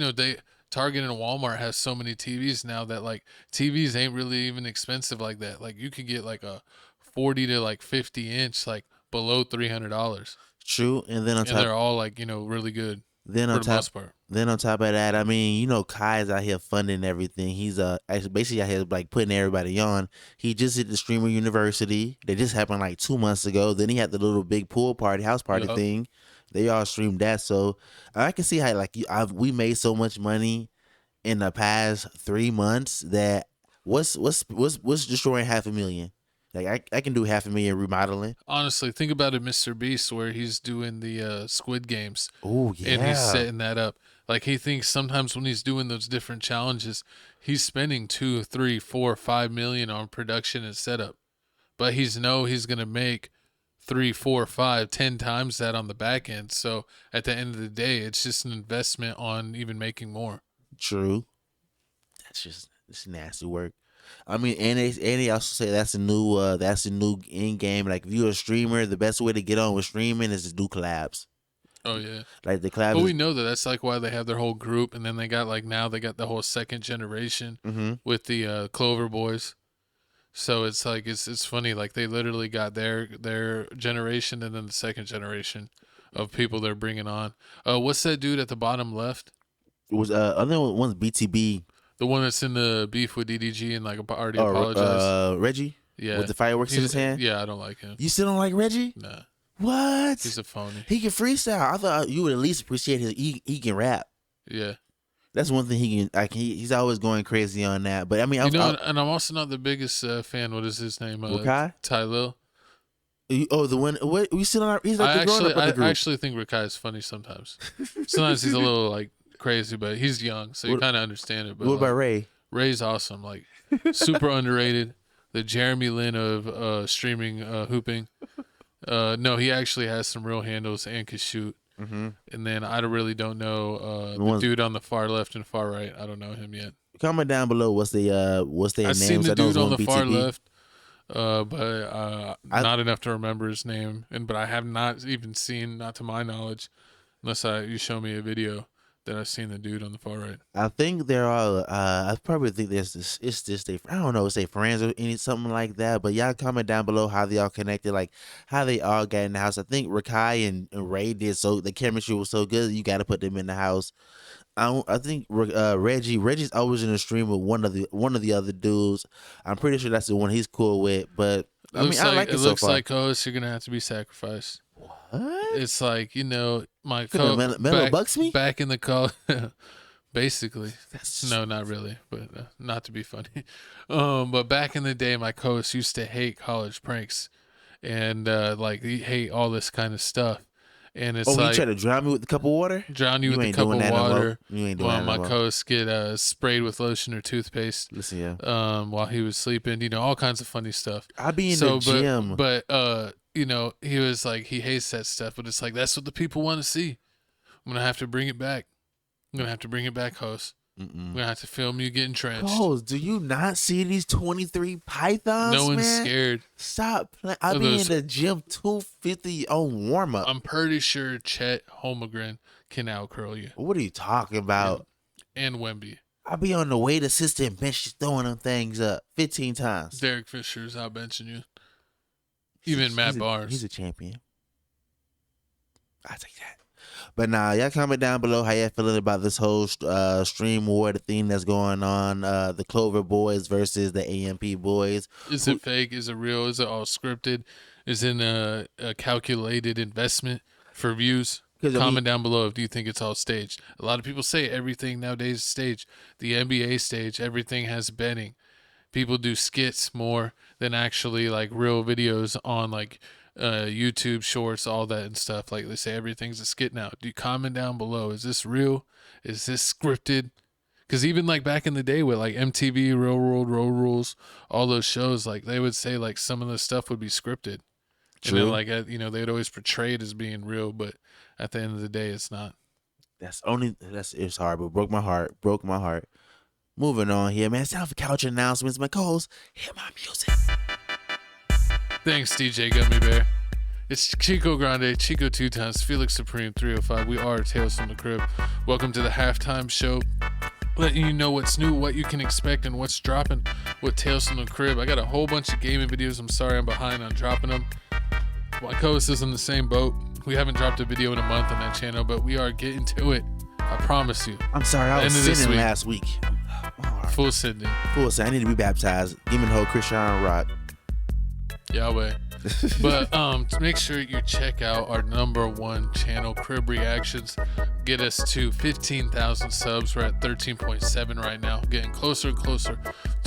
Target and Walmart has so many TVs now that, like, TVs ain't really even expensive like that. Like, you could get, like, a 40 to, like, 50-inch, like, below $300. True. And then they're all, like, really good for the most part. Then on top of that, I mean, Kai's out here funding everything. He's basically out here like putting everybody on. He just hit the Streamer University. That just happened like 2 months ago. Then he had the little big house party thing. They all streamed that. So I can see how like we made so much money in the past 3 months that what's destroying $500,000? Like I can do $500,000 remodeling. Honestly, think about it, Mr. Beast, where he's doing the Squid Games. Oh yeah, and he's setting that up. Like he thinks sometimes when he's doing those different challenges, he's spending $2, $3, $4, $5 million on production and setup, but he's gonna make 3, 4, 5, 10 times that on the back end. So at the end of the day, it's just an investment on even making more. True. It's nasty work. I mean, and they also say that's a new in game. Like if you're a streamer, the best way to get on with streaming is to do collabs. Oh yeah, like the collabs. But we know that's like why they have their whole group, and then they got the whole second generation with the Clover Boys. So it's like it's funny, like they literally got their generation and then the second generation of people they're bringing on. What's that dude at the bottom left? It was other one's BTB. The one that's in the beef with DDG and like already apologized. Reggie? Yeah. With the fireworks in his hand? Yeah, I don't like him. You still don't like Reggie? Nah. What? He's a phony. He can freestyle. I thought you would at least appreciate he can rap. Yeah. That's one thing he can. He's always going crazy on that. But I mean, and I'm also not the biggest fan. What is his name? Rakai? Tylil. Oh, the one. What? We still not. He's like the grown up of the group. I actually think Rakai is funny sometimes. Sometimes he's a little like crazy, but he's young, so you kind of understand it. But what about Ray? Ray's awesome. Like super underrated. The Jeremy Lin of streaming hooping. No, he actually has some real handles and can shoot. Mm-hmm. And then I really don't know the dude on the far left and far right. I don't know him yet. Comment down below what's their names. I've seen the dude on the far BTB. left, but not enough to remember his name. But I have not even seen, not to my knowledge, unless you show me a video, that I've seen the dude on the far right. I think they're all. I probably think there's this. It's just they. I don't know. Say friends or something like that. But y'all comment down below how they all connected, like how they all got in the house. I think Rakai and Ray did so. The chemistry was so good. You got to put them in the house. I think Reggie's always in the stream with one of the other dudes. I'm pretty sure that's the one he's cool with. But I mean, I like it so looks far. like host, you're gonna have to be sacrificed. What? It's like, my Mello BUCKZZ me? back in the call Basically. No, not really, but not to be funny. But back in the day, my co-host used to hate college pranks, and like he hate all this kind of stuff. And it's like, you try to drown me with a cup of water? Drown you with a ain't cup doing of that no more. water. You ain't doing while that my no more. co-host get sprayed with lotion or toothpaste. Listen, yeah. While he was sleeping, you know, all kinds of funny stuff. I be in the gym. But you know, he was like, he hates that stuff, but it's like, that's what the people want to see. I'm gonna have to bring it back. I'm gonna have to bring it back, host. I'm gonna have to film you getting trenched. Host, do you not see these 23 pythons? No one's man? scared. Stop playing. I be in the gym 250 on warm up. I'm pretty sure Chet Holmgren can out curl you. What are you talking about? And Wemby. I be on the weight assistant bench just throwing them things up 15 times. Derek Fisher's out benching you. Even Matt Barnes. He's a champion. I take that. But nah, y'all comment down below how y'all feeling about this whole stream war, the thing that's going on, the Clover boys versus the AMP boys. Is it fake? Is it real? Is it all scripted? Is it a calculated investment for views? Comment down below if you think it's all staged. A lot of people say everything nowadays is staged. The NBA stage, everything has betting. People do skits more than actually like real videos on like YouTube shorts, all that and stuff. Like they say everything's a skit now. Do you comment down below? Is this real? Is this scripted? Because even like back in the day with like MTV, Real World, Road Rules, all those shows, like they would say like some of the stuff would be scripted. True. And then like they'd always portray it as being real, but at the end of the day, it's not. It's hard, but broke my heart. Moving on here, man. It's time for couch announcements. My co-host, hear my music. Thanks, DJ Gummy Bear. It's Chico Grande, Chico 2 times, Felix Supreme 305. We are Tales from the Crib. Welcome to the halftime show. Letting you know what's new, what you can expect, and what's dropping with Tales from the Crib. I got a whole bunch of gaming videos. I'm sorry I'm behind on dropping them. My co-host is in the same boat. We haven't dropped a video in a month on that channel, but we are getting to it. I promise you. I'm sorry, I was sitting last week. Full sending. I need to be baptized. Give me the whole Chrisean rock. Yahweh. But make sure you check out our #1 channel, Crib Reactions. Get us to 15,000 subs. We're at 13.7 right now, getting closer and closer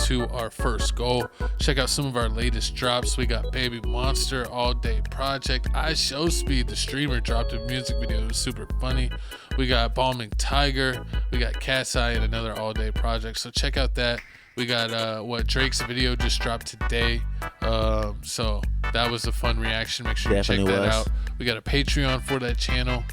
to our first goal. Check out some of our latest drops. We got Baby Monster, All Day Project, I Show Speed, the streamer, dropped a music video. It was super funny. We got Balming Tiger. We got Cassie and another All Day Project. So check out that. We got Drake's video just dropped today. So that was a fun reaction. Make sure you check that out. We got a Patreon for that channel.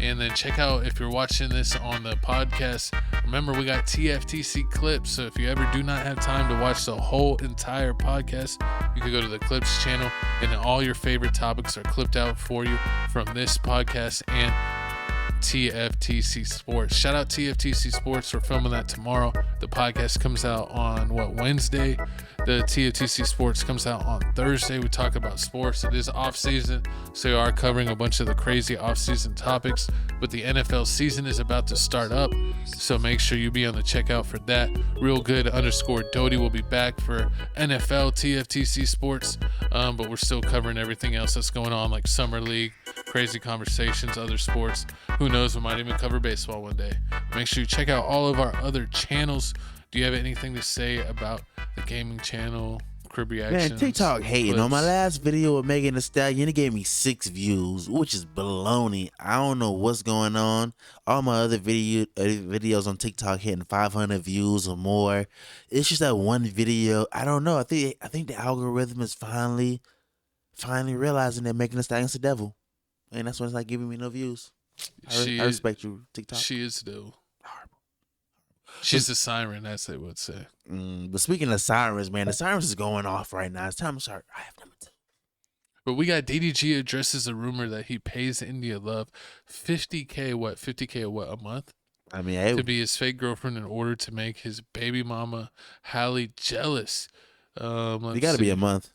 And then check out, if you're watching this on the podcast, remember we got TFTC clips. So if you ever do not have time to watch the whole entire podcast, you can go to the clips channel and all your favorite topics are clipped out for you from this podcast and TFTC Sports. Shout out TFTC Sports. We're filming that tomorrow. The podcast comes out on Wednesday. The TFTC Sports comes out on Thursday. We talk about sports. It is off season, so we are covering a bunch of the crazy off season topics, but the NFL season is about to start up, so make sure you be on the checkout for that. Real Good _Doty will be back for NFL TFTC Sports, but we're still covering everything else that's going on, like Summer League, crazy conversations, other sports. Who knows, we might even cover baseball one day. Make sure you check out all of our other channels. Do you have anything to say about the gaming channel, Crib Reactions? Man, TikTok hating. clips? On my last video with Megan Thee Stallion, it gave me 6 views, which is baloney. I don't know what's going on. All my other videos on TikTok hitting 500 views or more. It's just that one video. I don't know. I think the algorithm is finally realizing that Megan Thee Stallion's the devil, and that's why it's not giving me no views. I respect you, TikTok. She is though. She's a siren, as they would say. But speaking of sirens, man, the sirens is going off right now. It's time to start. I have number 2. But we got DDG addresses a rumor that he pays India Love $50K a month? I mean, to be his fake girlfriend in order to make his baby mama Hallie jealous. It got to be a month.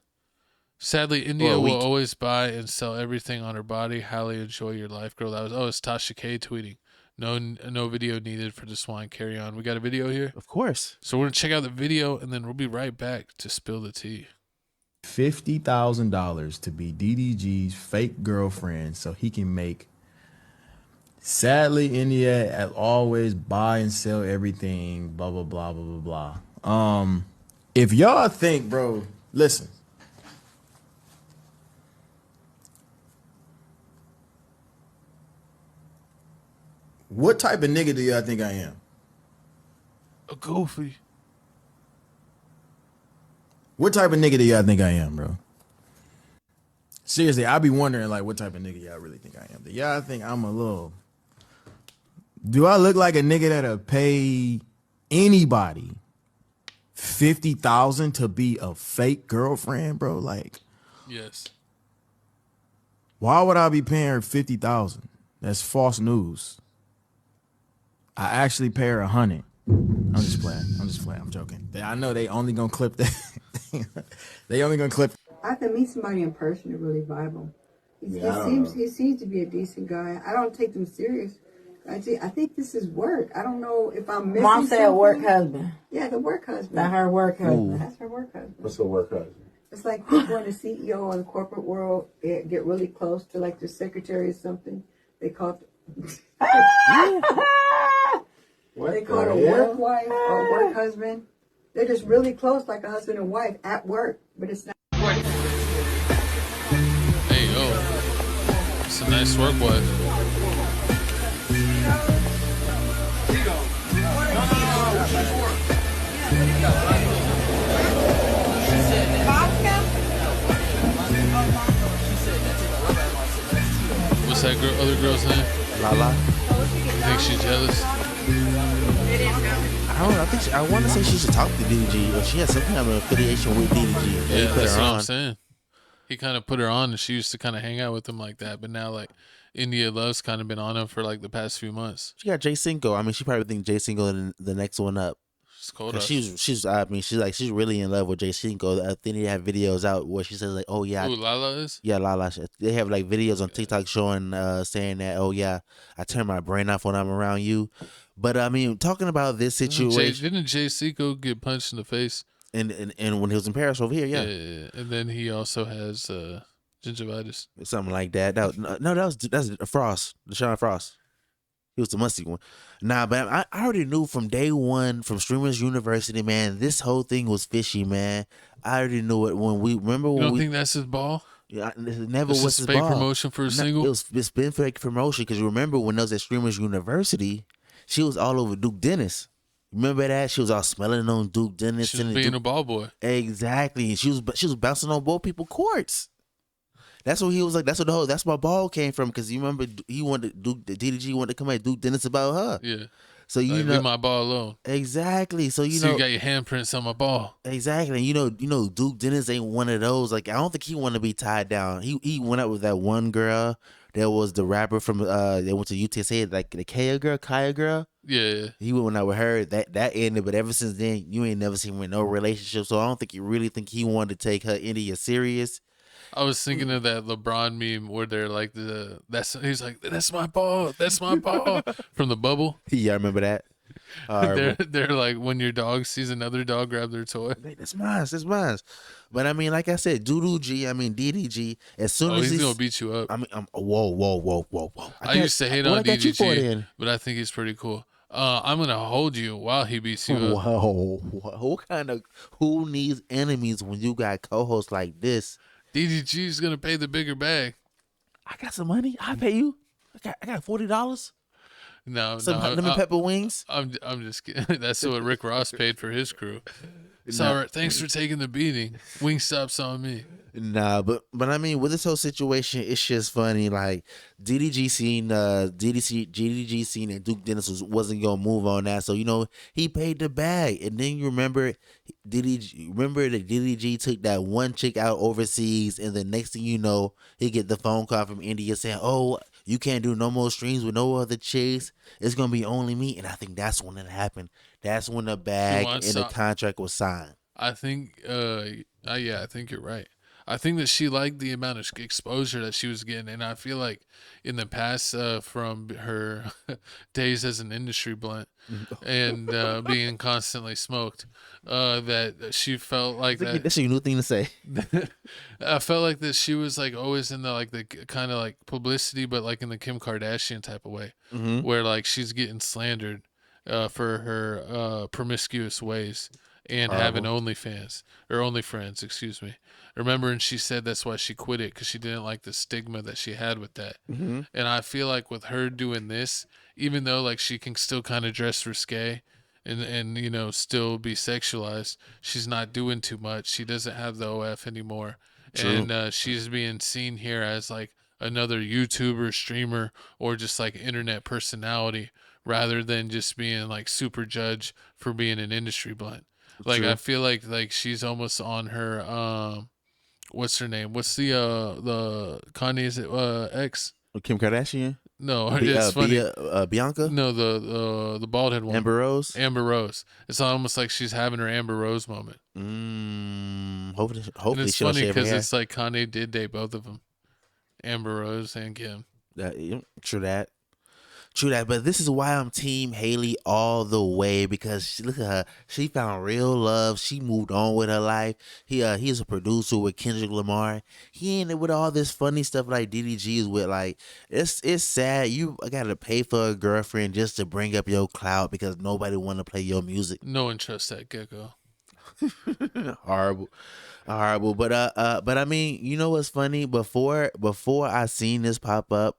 Sadly, India will always buy and sell everything on her body. Hallie, enjoy your life, girl. It's Tasha K tweeting. No video needed for this wine. Carry on. We got a video here? Of course. So we're going to check out the video, and then we'll be right back to spill the tea. $50,000 to be DDG's fake girlfriend so he can make Sadly, India as always buy and sell everything. Blah blah blah blah blah blah. If y'all think, bro, listen. What type of nigga do y'all think I am? A goofy. What type of nigga do y'all think I am, bro? Seriously, I be wondering like what type of nigga y'all really think I am. Do y'all think I'm a little? Do I look like a nigga that'll pay anybody $50,000 to be a fake girlfriend, bro? Like, yes. Why would I be paying her $50,000? That's false news. I actually pay her $100. I'm just playing. I'm joking. I know they only gonna clip that. They only gonna clip. I can meet somebody in person and really vibe him. He seems to be a decent guy. I don't take them serious. I think this is work. I don't know if I'm missing Mom said something. work husband. Yeah, the work husband. Not her work husband. Ooh. That's her work husband. What's the work husband? It's like people in the CEO in the corporate world get really close to like the secretary or something. They call it. They call it a work wife or a work husband. They're just really close, like a husband and wife at work, but it's not. Hey, yo. It's a nice work wife. What's that other girl's name? Lala. You think she's jealous? I don't know. I want to say she should talk to DDG, or she has some kind of affiliation with DDG. Yeah, that's what I'm saying. He kind of put her on, and she used to kind of hang out with him like that. But now, like, India Love's kind of been on him for like the past few months. She got Jay Cinco. I mean, she probably think Jay Cinco is the next one up. She's cold. She's really in love with Jay Cinco. I think they have videos out where she says like, "Oh yeah." Who Lala is? Yeah, Lala. They have like videos on TikTok showing, saying that, "Oh yeah, I turn my brain off when I'm around you." But I mean, talking about this situation, Didn't Jay Cinco get punched in the face? And when he was in Paris over here, yeah. And then he also has gingivitis, something like that. That's Frost, Deshaun Frost. He was the musty one. Nah, but I already knew from day one, from Streamers University, man, this whole thing was fishy, man. I already knew it when we remember. You don't think that's his ball? Yeah, it never was his fake ball. promotion for a single. It's been fake promotion because you remember when I was at Streamers University, she was all over Duke Dennis. Remember that? She was all smelling on Duke Dennis. She was being a ball boy. Exactly. She was bouncing on both people's courts. That's what he was like. That's where ball came from. Because you remember he wanted DDG wanted to come at Duke Dennis about her. Yeah. So you know, leave my ball alone. Exactly. So you got your handprints on my ball. Exactly. And you know, Duke Dennis ain't one of those. Like I don't think he want to be tied down. He went out with that one girl. There was the rapper from they went to UTSA, like the Kaya girl. Yeah. He went out with her. That ended, but ever since then, you ain't never seen him in no relationship. So I don't think you really think he wanted to take her India serious. I was thinking of that LeBron meme where they're like he's like, that's my ball from the bubble. Yeah, I remember that. They're like when your dog sees another dog grab their toy. Hey, that's mine. But I mean, like I said, DDG, as soon as he's gonna beat you up. I mean, whoa. I used to hate on DDG, but I think he's pretty cool. I'm gonna hold you while he beats you up. Whoa, who needs enemies when you got co-hosts like this? DDG's gonna pay the bigger bag. I got some money. I pay you. I got $40. No, lemon pepper wings. I'm just kidding. That's what Rick Ross paid for his crew. It's all right. Thanks for taking the beating. Wingstop's on me. Nah, but I mean, with this whole situation, it's just funny. Like DDG seen that Duke Dennis wasn't gonna move on that, so you know he paid the bag. And then you remember that DDG took that one chick out overseas, and the next thing you know, he get the phone call from India saying, "Oh, you can't do no more streams with no other chicks. It's gonna be only me." And I think that's when it happened. That's when the bag and the contract was signed. I think, I think you're right. I think that she liked the amount of exposure that she was getting, and I feel like in the past, from her days as an industry blunt and being constantly smoked, that she felt like that. That's your new thing to say. I felt like that she was like always in the kind of like publicity, but like in the Kim Kardashian type of way, where like she's getting slandered for her promiscuous ways and having OnlyFans or OnlyFriends, excuse me. Remember, and she said that's why she quit it because she didn't like the stigma that she had with that. And I feel like with her doing this, even though like she can still kind of dress risque and you know still be sexualized, she's not doing too much. She doesn't have the OF anymore. True. And she's being seen here as like another YouTuber, streamer, or just like internet personality rather than just being like super judge for being an industry blunt. Like True. I feel like she's almost on her what's her name? What's the Kanye's ex? Kim Kardashian? No, it's funny. Bianca? No, the bald head one. Amber Rose? Amber Rose. It's almost like she's having her Amber Rose moment. Hopefully And it's she'll funny shave her because hair. it's like Kanye did date both of them, Amber Rose and Kim. True that. True that, but this is why I'm Team Haley all the way because look at her. She found real love. She moved on with her life. He's a producer with Kendrick Lamar. He ain't with all this funny stuff like DDG is with. Like it's sad. You gotta pay for a girlfriend just to bring up your clout because nobody want to play your music. No one trusts that gecko. Horrible. But I mean, you know what's funny? Before I seen this pop up.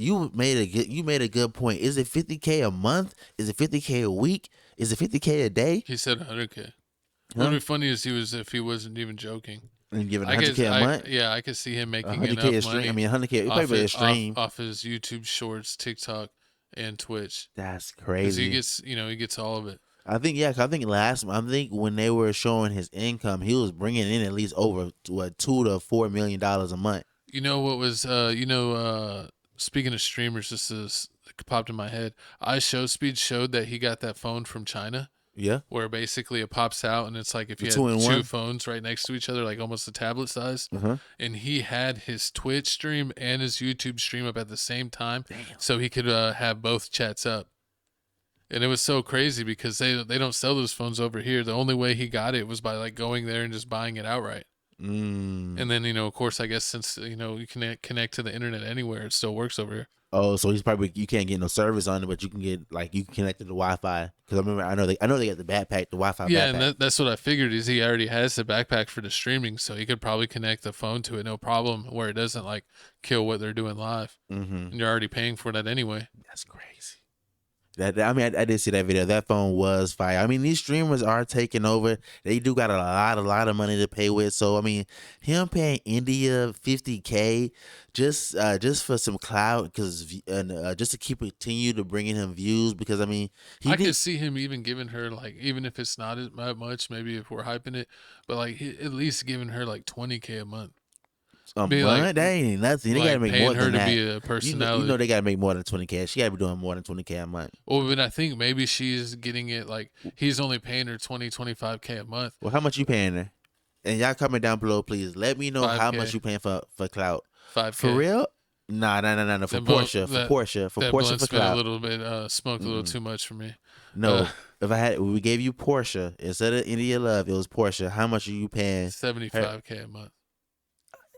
You made a good point. Is it 50K a month? Is it 50K a week? Is it 50K a day? He said 100K. What would be funny is if he wasn't even joking. And giving 100K a month? Yeah, I could see him making 100K enough a stream. money. I mean, 100K. Probably a stream off his YouTube Shorts, TikTok, and Twitch. That's 'Cause crazy. he gets all of it. I think 'cause I think when they were showing his income, he was bringing in at least over $2 to $4 million a month. You know what was speaking of streamers, this is popped in my head. iShowSpeed showed that he got that phone from China. Yeah. Where basically it pops out and it's like if you had Two-in-one? two phones right next to each other, like almost a tablet size. And he had his Twitch stream and his YouTube stream up at the same time. So he could have both chats up. And it was so crazy because they don't sell those phones over here. The only way he got it was by like going there and just buying it outright. And then, of course, I guess since, you can connect to the internet anywhere, it still works over here. Oh, so you can't get no service on it, but you can connect to the Wi-Fi. Because I know they got the backpack, the Wi-Fi Yeah, backpack. and that's what I figured is he already has the backpack for the streaming, so he could probably connect the phone to it, no problem, where it doesn't like kill what they're doing live. And you're already paying for that anyway. That's crazy. I did see that video. That phone was fire. I mean, these streamers are taking over. They do got a lot of money to pay with. So I mean, him paying India $50K just for some clout, just to continue to bring in him views. Because I mean, I could see him even giving her like, even if it's not as much, maybe if we're hyping it, but like at least giving her like $20K a month. That ain't nothing. They gotta make more than that. Paying her to be a personality. You know they gotta make more than 20K. She gotta be doing more than 20K a month. Well, but I think maybe she's getting it like he's only paying her 25K a month. Well, how much you paying her? And y'all comment down below, please. Let me know 5K. how much you paying for clout. 5K. For real? Nah. For Porsche for spent clout. a little bit, smoked a little too much for me. No, we gave you Porsche instead of India Love, it was Porsche. How much are you paying? 75K a month.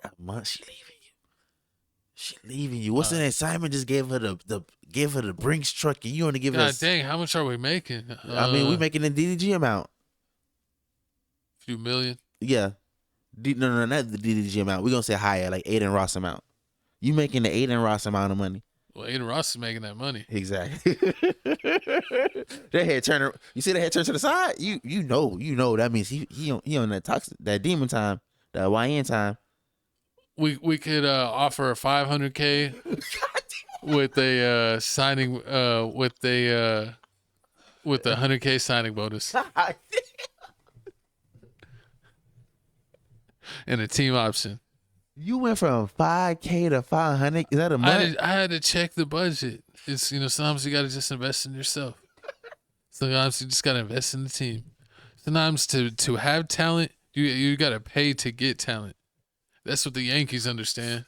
A month? She leaving you. What's the name? Simon just gave her the Brinks truck, and you only give us. God dang, how much are we making? I mean, we making the DDG amount. Few million. Yeah. No, not the DDG amount. We're gonna say higher, like Aiden Ross amount. You making the Aiden Ross amount of money. Well, Aiden Ross is making that money. Exactly. That head turn. You see that head turn to the side? You know that means he on that toxic, that demon time, that YN time. We could offer a 500K with a signing with a 100K signing bonus and a team option. You went from 5K to 500. Is that a month? I had to check the budget. It's sometimes you got to just invest in yourself. Sometimes you just got to invest in the team. Sometimes to have talent, you got to pay to get talent. That's what the Yankees understand.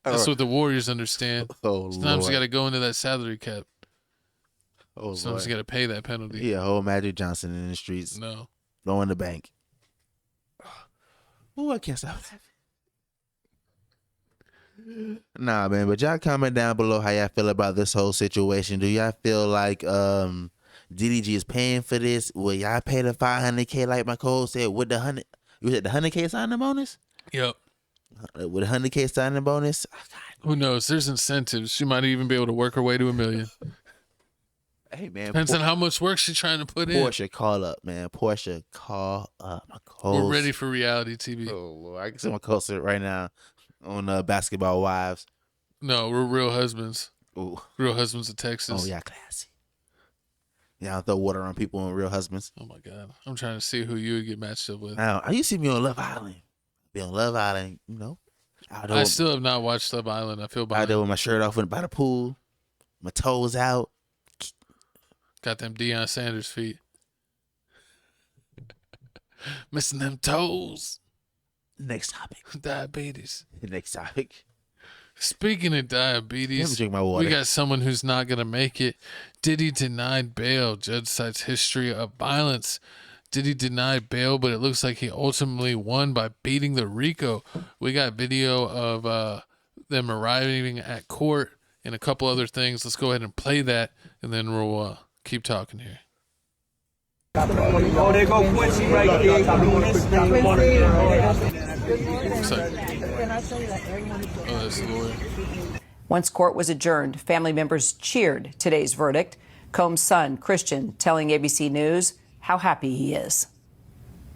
That's what the Warriors understand. Sometimes you got to go into that salary cap. Sometimes you got to pay that penalty. Yeah, whole Magic Johnson in the streets. No. Go in the bank. Ooh, I can't stop laughing. Nah, man, but y'all comment down below how y'all feel about this whole situation. Do y'all feel like DDG is paying for this? Will y'all pay the $500K like my code said with the 100? You said the 100K signing bonus? Yep. With a 100K signing bonus? Who knows? There's incentives. She might even be able to work her way to $1 million. Hey, man. Depends on how much work she's trying to put in. Portia, call up, man. Portia, call up. My We're ready for reality TV. Oh, Lord. I can see my co-host right now on Basketball Wives. No, we're Real Husbands. Ooh. Real Husbands of Texas. Oh, yeah, classy. Yeah, I'll throw water on people on Real Husbands. Oh, my God. I'm trying to see who you would get matched up with. Now, you see me on Love Island. Be on Love Island, you know. I still have not watched Love Island. I feel bad. Out there with my shirt off by the pool, my toes out. Got them Deion Sanders feet. Missing them toes. Next topic. Diabetes. Next topic. Speaking of diabetes, Let me drink my water. we got someone who's not going to make it. Diddy denied bail. Judge cites history of violence. Diddy denied bail, but it looks like he ultimately won by beating the Rico. We got video of them arriving at court and a couple other things. Let's go ahead and play that, and then we'll keep talking here. Oh, there go Quincy right there. Once court was adjourned, family members cheered today's verdict. Combs' son, Chrisean, telling ABC News how happy he is.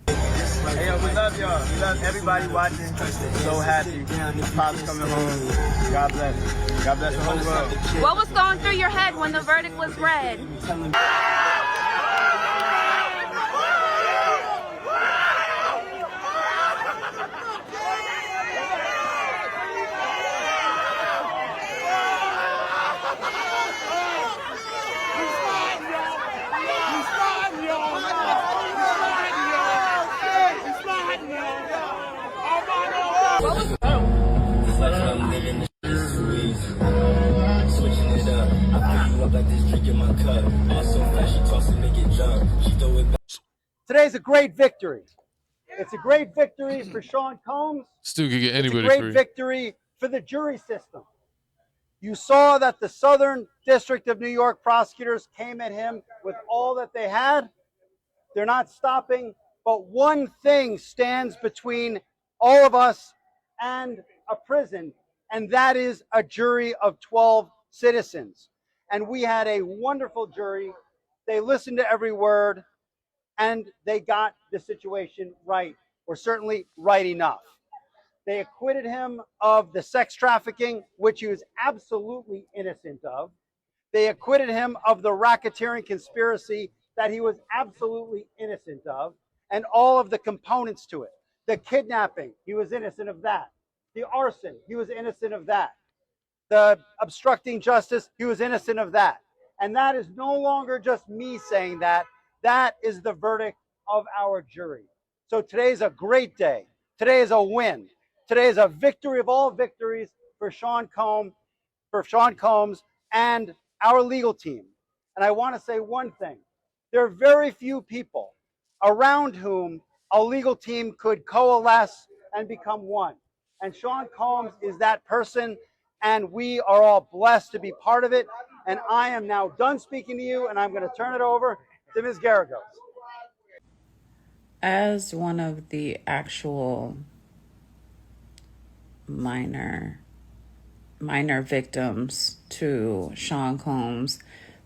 Hey, yo, we love y'all. We love everybody watching. So happy. Pops coming home. God bless. God bless the whole world. What was going through your head when the verdict was read? Today's a great victory. It's a great victory for Sean Combs. Stu could get anybody It's a great free. victory for the jury system. You saw that the Southern District of New York prosecutors came at him with all that they had. They're not stopping, but one thing stands between all of us and a prison, and that is a jury of 12 citizens. And we had a wonderful jury. They listened to every word, and they got the situation right, or certainly right enough. They acquitted him of the sex trafficking, which he was absolutely innocent of. They acquitted him of the racketeering conspiracy that he was absolutely innocent of, and all of the components to it. The kidnapping, he was innocent of that. The arson, he was innocent of that. The obstructing justice, he was innocent of that. And that is no longer just me saying that. That is the verdict of our jury. So today's a great day. Today is a win. Today is a victory of all victories for Sean Combs and our legal team. And I want to say one thing. There are very few people around whom a legal team could coalesce and become one. And Sean Combs is that person, and we are all blessed to be part of it. And I am now done speaking to you, and I'm going to turn it over to Ms. Garagos. As one of the actual minor victims to Sean Combs'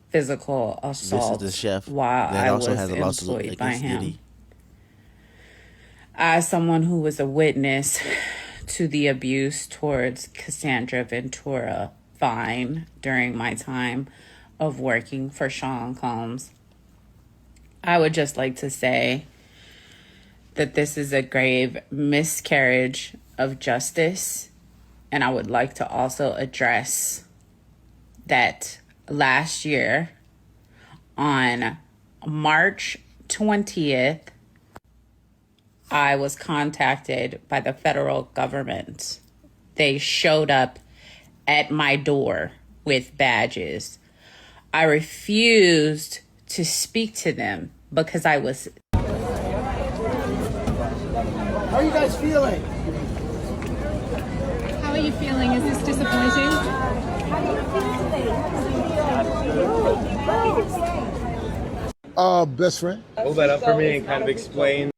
physical assault This is the chef while that I also was has a lawsuit employed by against him. Diddy. As someone who was a witness to the abuse towards Cassandra Ventura Vine during my time of working for Sean Combs, I would just like to say that this is a grave miscarriage of justice. And I would like to also address that last year on March 20th, I was contacted by the federal government. They showed up at my door with badges. I refused to speak to them because I was... How are you guys feeling? How are you feeling? Is this disappointing? Best friend. Hold that up for me and kind of explain.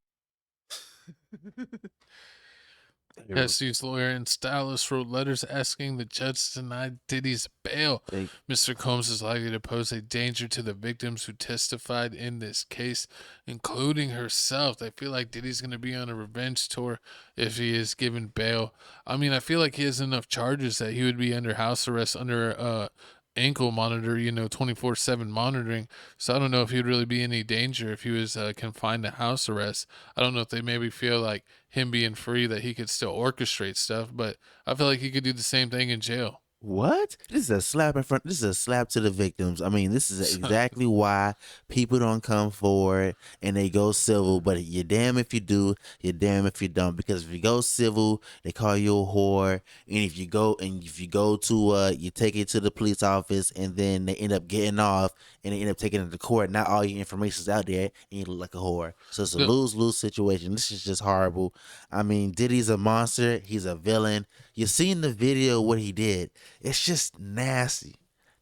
Cassie's lawyer and stylist wrote letters asking the judge to deny Diddy's bail. Mr. Combs is likely to pose a danger to the victims who testified in this case, including herself. They feel like Diddy's going to be on a revenge tour if he is given bail. I mean, I feel like he has enough charges that he would be under house arrest, under ankle monitor, 24/7 monitoring. So I don't know if he'd really be any danger if he was confined to house arrest. I don't know if they maybe feel like him being free that he could still orchestrate stuff, but I feel like he could do the same thing in jail. What? This is a slap in front. This is a slap to the victims. I mean, this is exactly why people don't come forward and they go civil. But you're damn if you do, you're damn if you don't. Because if you go civil, they call you a whore. And if you go to you take it to the police office, and then they end up getting off, and they end up taking it to court. Not all your information's out there, and you look like a whore. So it's a lose-lose situation. This is just horrible. I mean, Diddy's a monster. He's a villain. You seen the video what he did. It's just nasty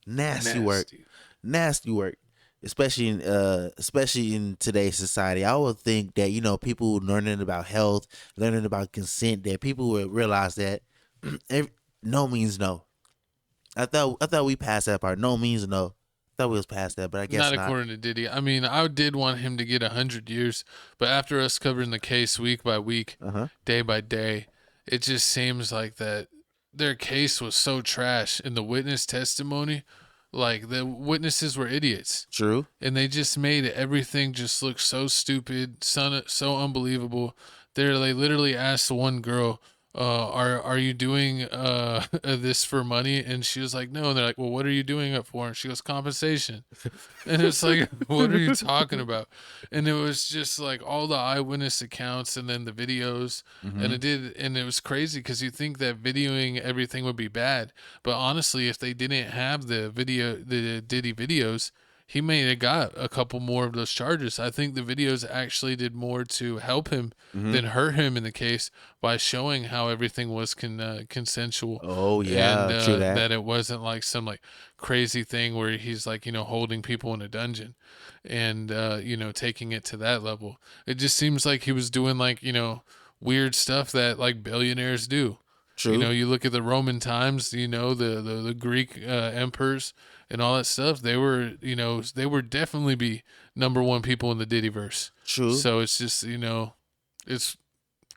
work, especially in today's society. I would think that people learning about health, learning about consent, that people would realize that no means no. I thought we passed that part. No means no. I thought we was past that, but I guess not. Not according to Diddy. I mean, I did want him to get 100 years, but after us covering the case week by week, day by day, it just seems like that their case was so trash, and the witness testimony, like the witnesses were idiots. True. And they just made everything just look so stupid, so unbelievable. They literally asked one girl, are you doing this for money? And she was like, no. And they're like, well, what are you doing it for? And she goes, compensation. And it's like, what are you talking about? And it was just like all the eyewitness accounts and then the videos. And it was crazy because you think that videoing everything would be bad, but honestly, if they didn't have the Diddy videos, he may have got a couple more of those charges. I think the videos actually did more to help him than hurt him in the case by showing how everything was consensual. Oh yeah, and true that. that it wasn't like some like crazy thing where he's like holding people in a dungeon and taking it to that level. It just seems like he was doing like weird stuff that like billionaires do. True. You look at the Roman times, the Greek emperors and all that stuff. They were, they would definitely be number one people in the Diddyverse. True. So it's just, it's,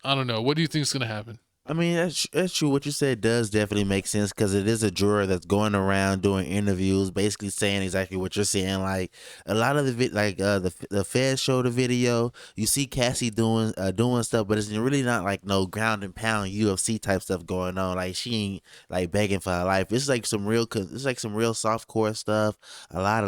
I don't know. What do you think is going to happen? I mean, that's true. What you said does definitely make sense because it is a juror that's going around doing interviews, basically saying exactly what you're saying. Like a lot of the Fed showed the video. You see Cassie doing stuff, but it's really not like no ground and pound UFC type stuff going on. Like she ain't like begging for her life. It's like some real softcore stuff. A lot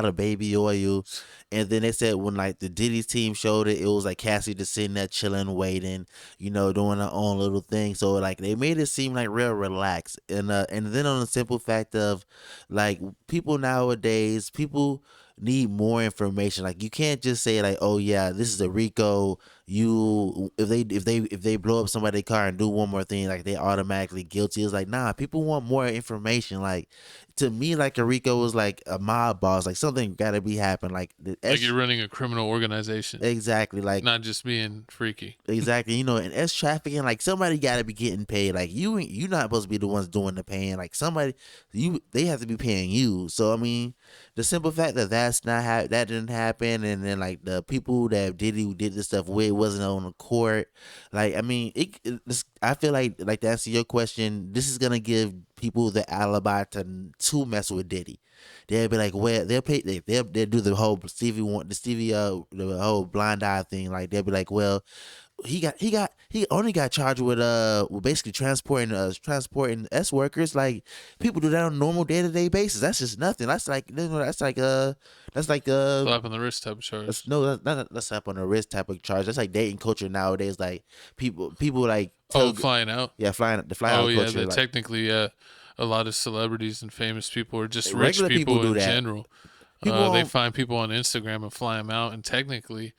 of baby oil. And then they said when like the Diddy team showed it, it was like Cassie just sitting there chilling, waiting, doing her own little thing. So like they made it seem like real relaxed. And then on the simple fact of like people nowadays, people need more information. Like you can't just say like, oh yeah, this is a RICO. If they blow up somebody's car and do one more thing, like they automatically guilty. It's like, nah, people want more information. Like to me, like a RICO was like a mob boss. Like something gotta be happening. Like you're running a criminal organization. Exactly. Like not just being freaky. Exactly. And as trafficking, like somebody gotta be getting paid. Like you're not supposed to be the ones doing the paying. Like they have to be paying you. So I mean, the simple fact that that didn't happen, and then like the people that Diddy did this stuff with wasn't on the court. Like I mean, I feel like to answer your question, this is gonna give people the alibi to mess with Diddy. They'll be like, well, they'll do the whole the whole blind eye thing. Like they'll be like, well, he only got charged with basically transporting S workers. Like, people do that on a normal day-to-day basis. That's just nothing. That's like slap on the wrist type of charge. That's slap on the wrist type of charge. That's like dating culture nowadays. Like, people like flying out. Yeah, fly out culture. Like, technically, a lot of celebrities and famous people, or just rich regular people do in that. general, they find people on Instagram and fly them out, and technically,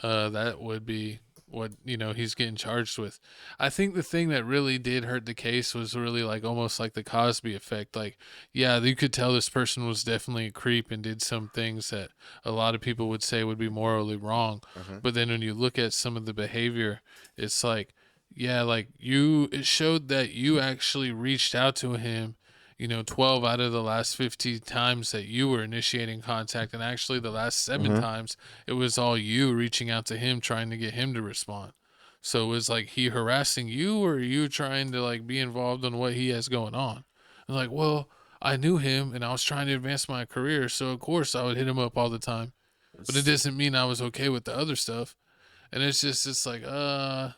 that would be what he's getting charged with. I think the thing that really did hurt the case was really like almost like the Cosby effect. Like, yeah, you could tell this person was definitely a creep and did some things that a lot of people would say would be morally wrong. But then when you look at some of the behavior, it's like, yeah, like it showed that you actually reached out to him 12 out of the last 50 times that you were initiating contact, and actually the last 7 times it was all you reaching out to him trying to get him to respond. So it was like, he harassing you, or you trying to like be involved in what he has going on. And like, well, I knew him and I was trying to advance my career, so of course I would hit him up all the time, but it doesn't mean I was okay with the other stuff. And it's like, I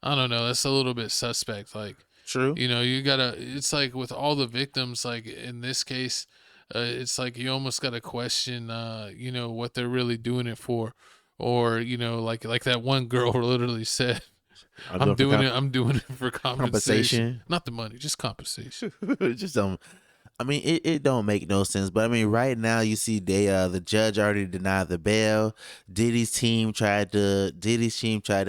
don't know, that's a little bit suspect. Like, true. You gotta, it's like with all the victims, like in this case, it's like you almost gotta question, what they're really doing it for. Or, like that one girl literally said, I'm doing it for compensation. Not the money, just compensation. Just it don't make no sense. But I mean, right now you see the judge already denied the bail. Diddy's team tried to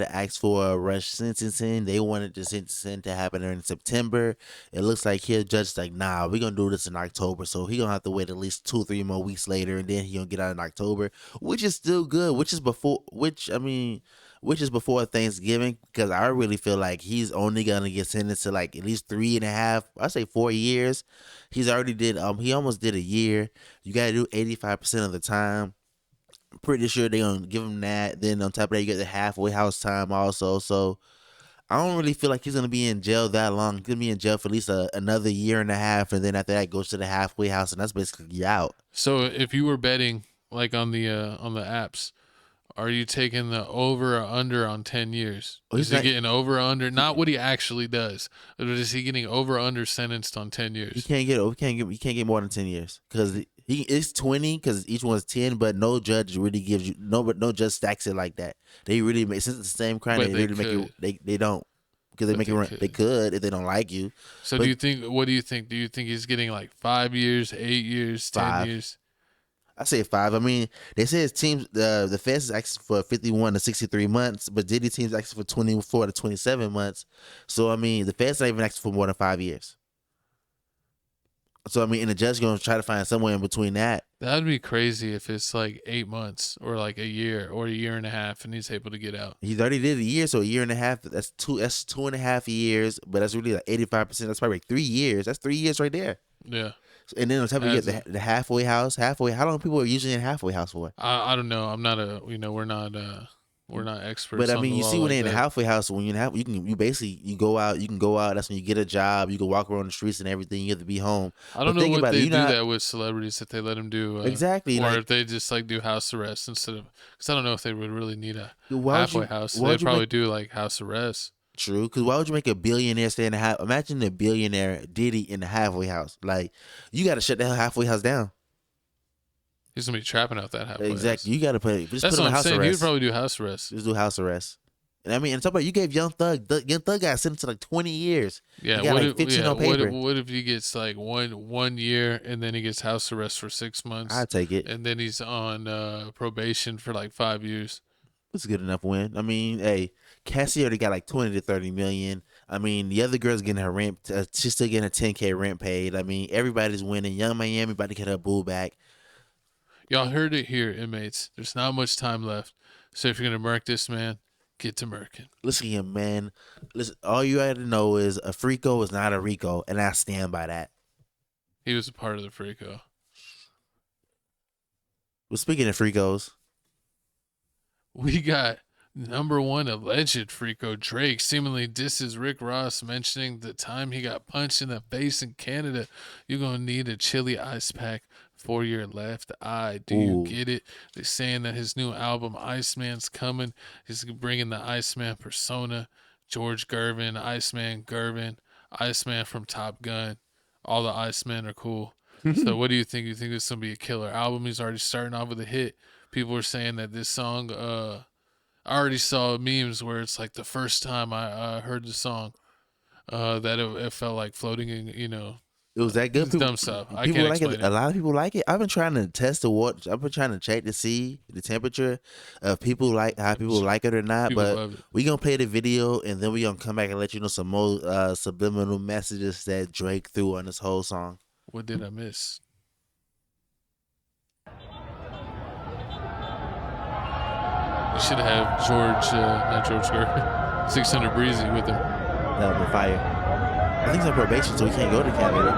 ask for a rush sentencing. They wanted the sentencing to happen in September. It looks like the judge is like, nah, we're gonna do this in October. So he gonna have to wait at least 2-3 more weeks later, and then he gonna get out in October, which is still good. Which is before Thanksgiving, because I really feel like he's only gonna get sentenced to like at least 3.5, I say 4 years. He's already he almost did a year. You gotta do 85% of the time. I'm pretty sure they're gonna give him that. Then on top of that, you get the halfway house time also. So I don't really feel like he's gonna be in jail that long. He's gonna be in jail for at least another 1.5 years, and then after that goes to the halfway house, and that's basically out. So if you were betting like on the apps, are you taking the over or under on 10 years? Is he getting over or under? Not what he actually does, but is he getting over or under sentenced on 10 years? He can't get more than 10 years, because he is 20, because each one's 10, but no judge really gives you no judge stacks it like that. They really make, since it's the same crime, they really make it. They don't, because they make it run. They could if they don't like you. So what do you think? Do you think he's getting like 5 years, 8 years, 10 years? I say 5. I mean, they say his team, the feds is asking for 51 to 63 months, but Diddy team's asking for 24 to 27 months. So I mean, the feds not even asking for more than 5 years. So I mean, and the judge gonna try to find somewhere in between that. That'd be crazy if it's like 8 months or like a year or 1.5 years, and he's able to get out. He's already did a year, so 1.5 years. That's 2.5 years, but that's really like 85%. That's probably like 3 years. That's 3 years right there. Yeah. And then on top of you get the halfway house. How long people are usually in halfway house for? I don't know. I'm not we're not experts. But I mean, you see when they're in the that. halfway house, when you can go out. That's when you get a job. You can walk around the streets and everything. You have to be home. I don't know what they do that with celebrities, if they let them do exactly, or like, if they just like do house arrest instead of. Because I don't know if they would really need a Why halfway house. They'd probably do like house arrest. True, because why would you make a billionaire stay in the half? Imagine a billionaire Diddy in the halfway house. Like, you got to shut the halfway house down. He's gonna be trapping out that halfway. Exactly, house. You got to put. That's what I'm saying. He would probably do house arrest. Just do house arrest. And I mean, and talk about, you gave Young Thug got sentenced to like 20 years. Yeah, he got what like 15 on paper. What if he gets like one year and then he gets house arrest for 6 months? I'd take it. And then he's on probation for like 5 years. It's a good enough win. I mean, hey, Cassie already got like 20 to 30 million. I mean, the other girl's getting her rent. She's still getting a $10K rent paid. I mean, everybody's winning. Young Miami about to get her boo back. Y'all heard it here, inmates. There's not much time left. So if you're gonna murk this man, get to murking. Listen here, man. Listen, all you had to know is a Freako is not a Rico, and I stand by that. He was a part of the Freako. Well, speaking of Freakos, we got #1 alleged Freako Drake seemingly disses Rick Ross, mentioning the time he got punched in the face in Canada. You're gonna need a chili ice pack 4 Year Left Eye. Do you get it? They're saying that his new album, Iceman's coming. He's bringing the Iceman persona. George Gervin, Iceman Gervin, Iceman from Top Gun. All the Icemen are cool. So what do you think? You think this is going to be a killer album? He's already starting off with a hit. People are saying that this song, I already saw memes where it's like the first time I heard the song, that it felt like floating in, It was that good. It's dumb stuff. I People can't like explain it. A lot of people like it. I've been trying to test the water. I've been trying to check to see the temperature of people like how people like it or not. People But love it. we gonna play the video and then we gonna come back and let you know some more subliminal messages that Drake threw on this whole song. What did I miss? You should have not George Gervin, 600 Breezy with him. That would be fire. I think he's on probation, so he can't go to Canada.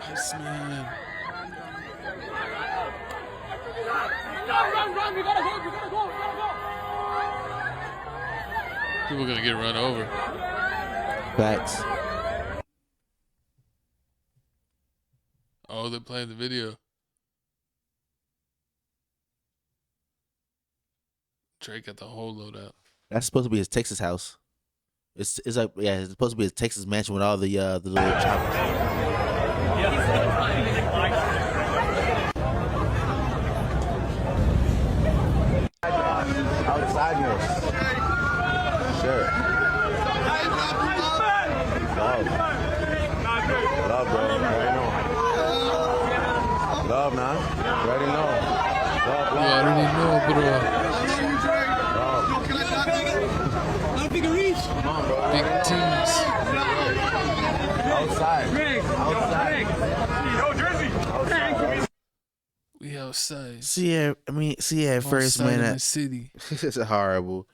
Iceman. Run, we gotta go. People are gonna get run over. Facts. Oh, they're playing the video. Drake got the whole loadout. That's supposed to be his Texas house. It's like it's supposed to be his Texas mansion with all the little choppers. Outsideness. Sure. Love, bro. Already know. Love, man. Already know. Love, You already know, bro. Big teams. Outside. We outside. See at first, man. In the city. It's horrible.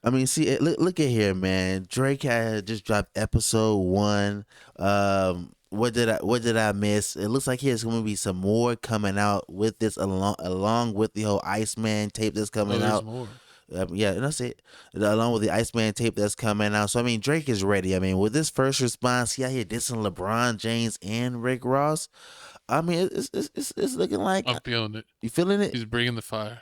I mean, look at here, man. Drake had just dropped episode 1. What did I miss? It looks like there's going to be some more coming out with this along with the whole Iceman tape that's coming out. More. Yeah, and that's it. Along with the Iceman tape that's coming out. So I mean, Drake is ready. I mean, with this first response, he out here dissing LeBron James and Rick Ross. I mean, it's looking like I'm feeling it. You feeling it? He's bringing the fire.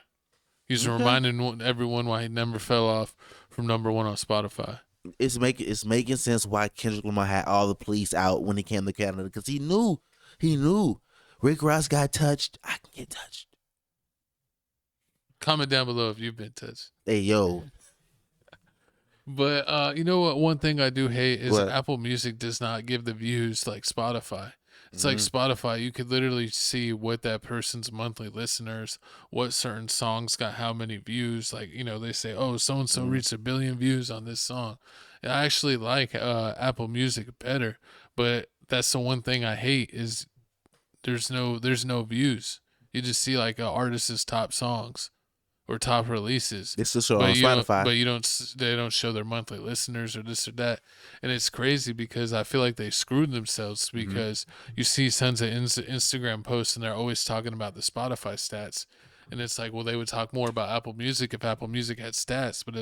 He's Okay. reminding everyone why he never fell off from #1 on Spotify. It's making sense why Kendrick Lamar had all the police out when he came to Canada, because he knew Rick Ross got touched. I can get touched. Comment down below if you've been touched. Hey yo. But you know what? One thing I do hate is What? Apple Music does not give the views like Spotify. It's like Spotify. You could literally see what that person's monthly listeners, what certain songs got how many views. Like, they say, oh, so-and-so reached 1 billion views on this song. And I actually like Apple Music better. But that's the one thing I hate is there's no views. You just see like an artist's top songs or top releases. It's just on Spotify. They don't show their monthly listeners or this or that. And it's crazy because I feel like they screwed themselves because you see tons of Instagram posts and they're always talking about the Spotify stats. And it's like, well, they would talk more about Apple Music if Apple Music had stats, but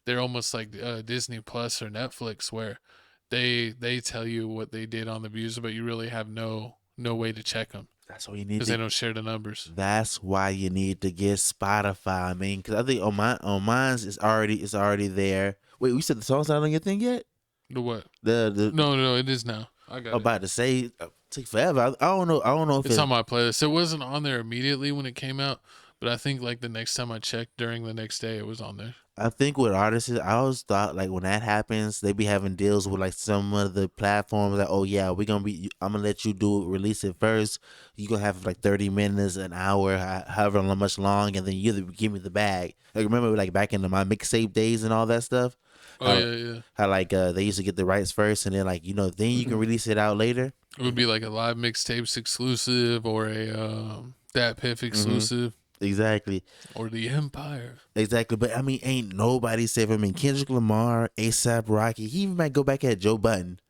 they're almost like Disney Plus or Netflix where they tell you what they did on the views, but you really have no way to check them. That's what you need. Because they don't share the numbers. That's why you need to get Spotify. I mean, because I think on mine's it's already there. Wait, we said the song's not on your thing yet? The what? The No, it is now. I got I'm about to say take forever. I don't know if it's on my playlist. It wasn't on there immediately when it came out, but I think like the next time I checked during the next day, it was on there. I think with artists, I always thought like when that happens, they be having deals with like some of the platforms like, oh yeah, I'm gonna let you release it first. You gonna have like 30 minutes, an hour, however much long, and then you give me the bag. Like remember like back in my mixtape days and all that stuff. Yeah. How like they used to get the rights first, and then like then you can release it out later. It would be like a live mixtapes exclusive or a Dat Piff exclusive. Exactly. Or the Empire. Exactly. But I mean, ain't nobody safe. I mean, Kendrick Lamar, A$AP Rocky, he even might go back at Joe Budden.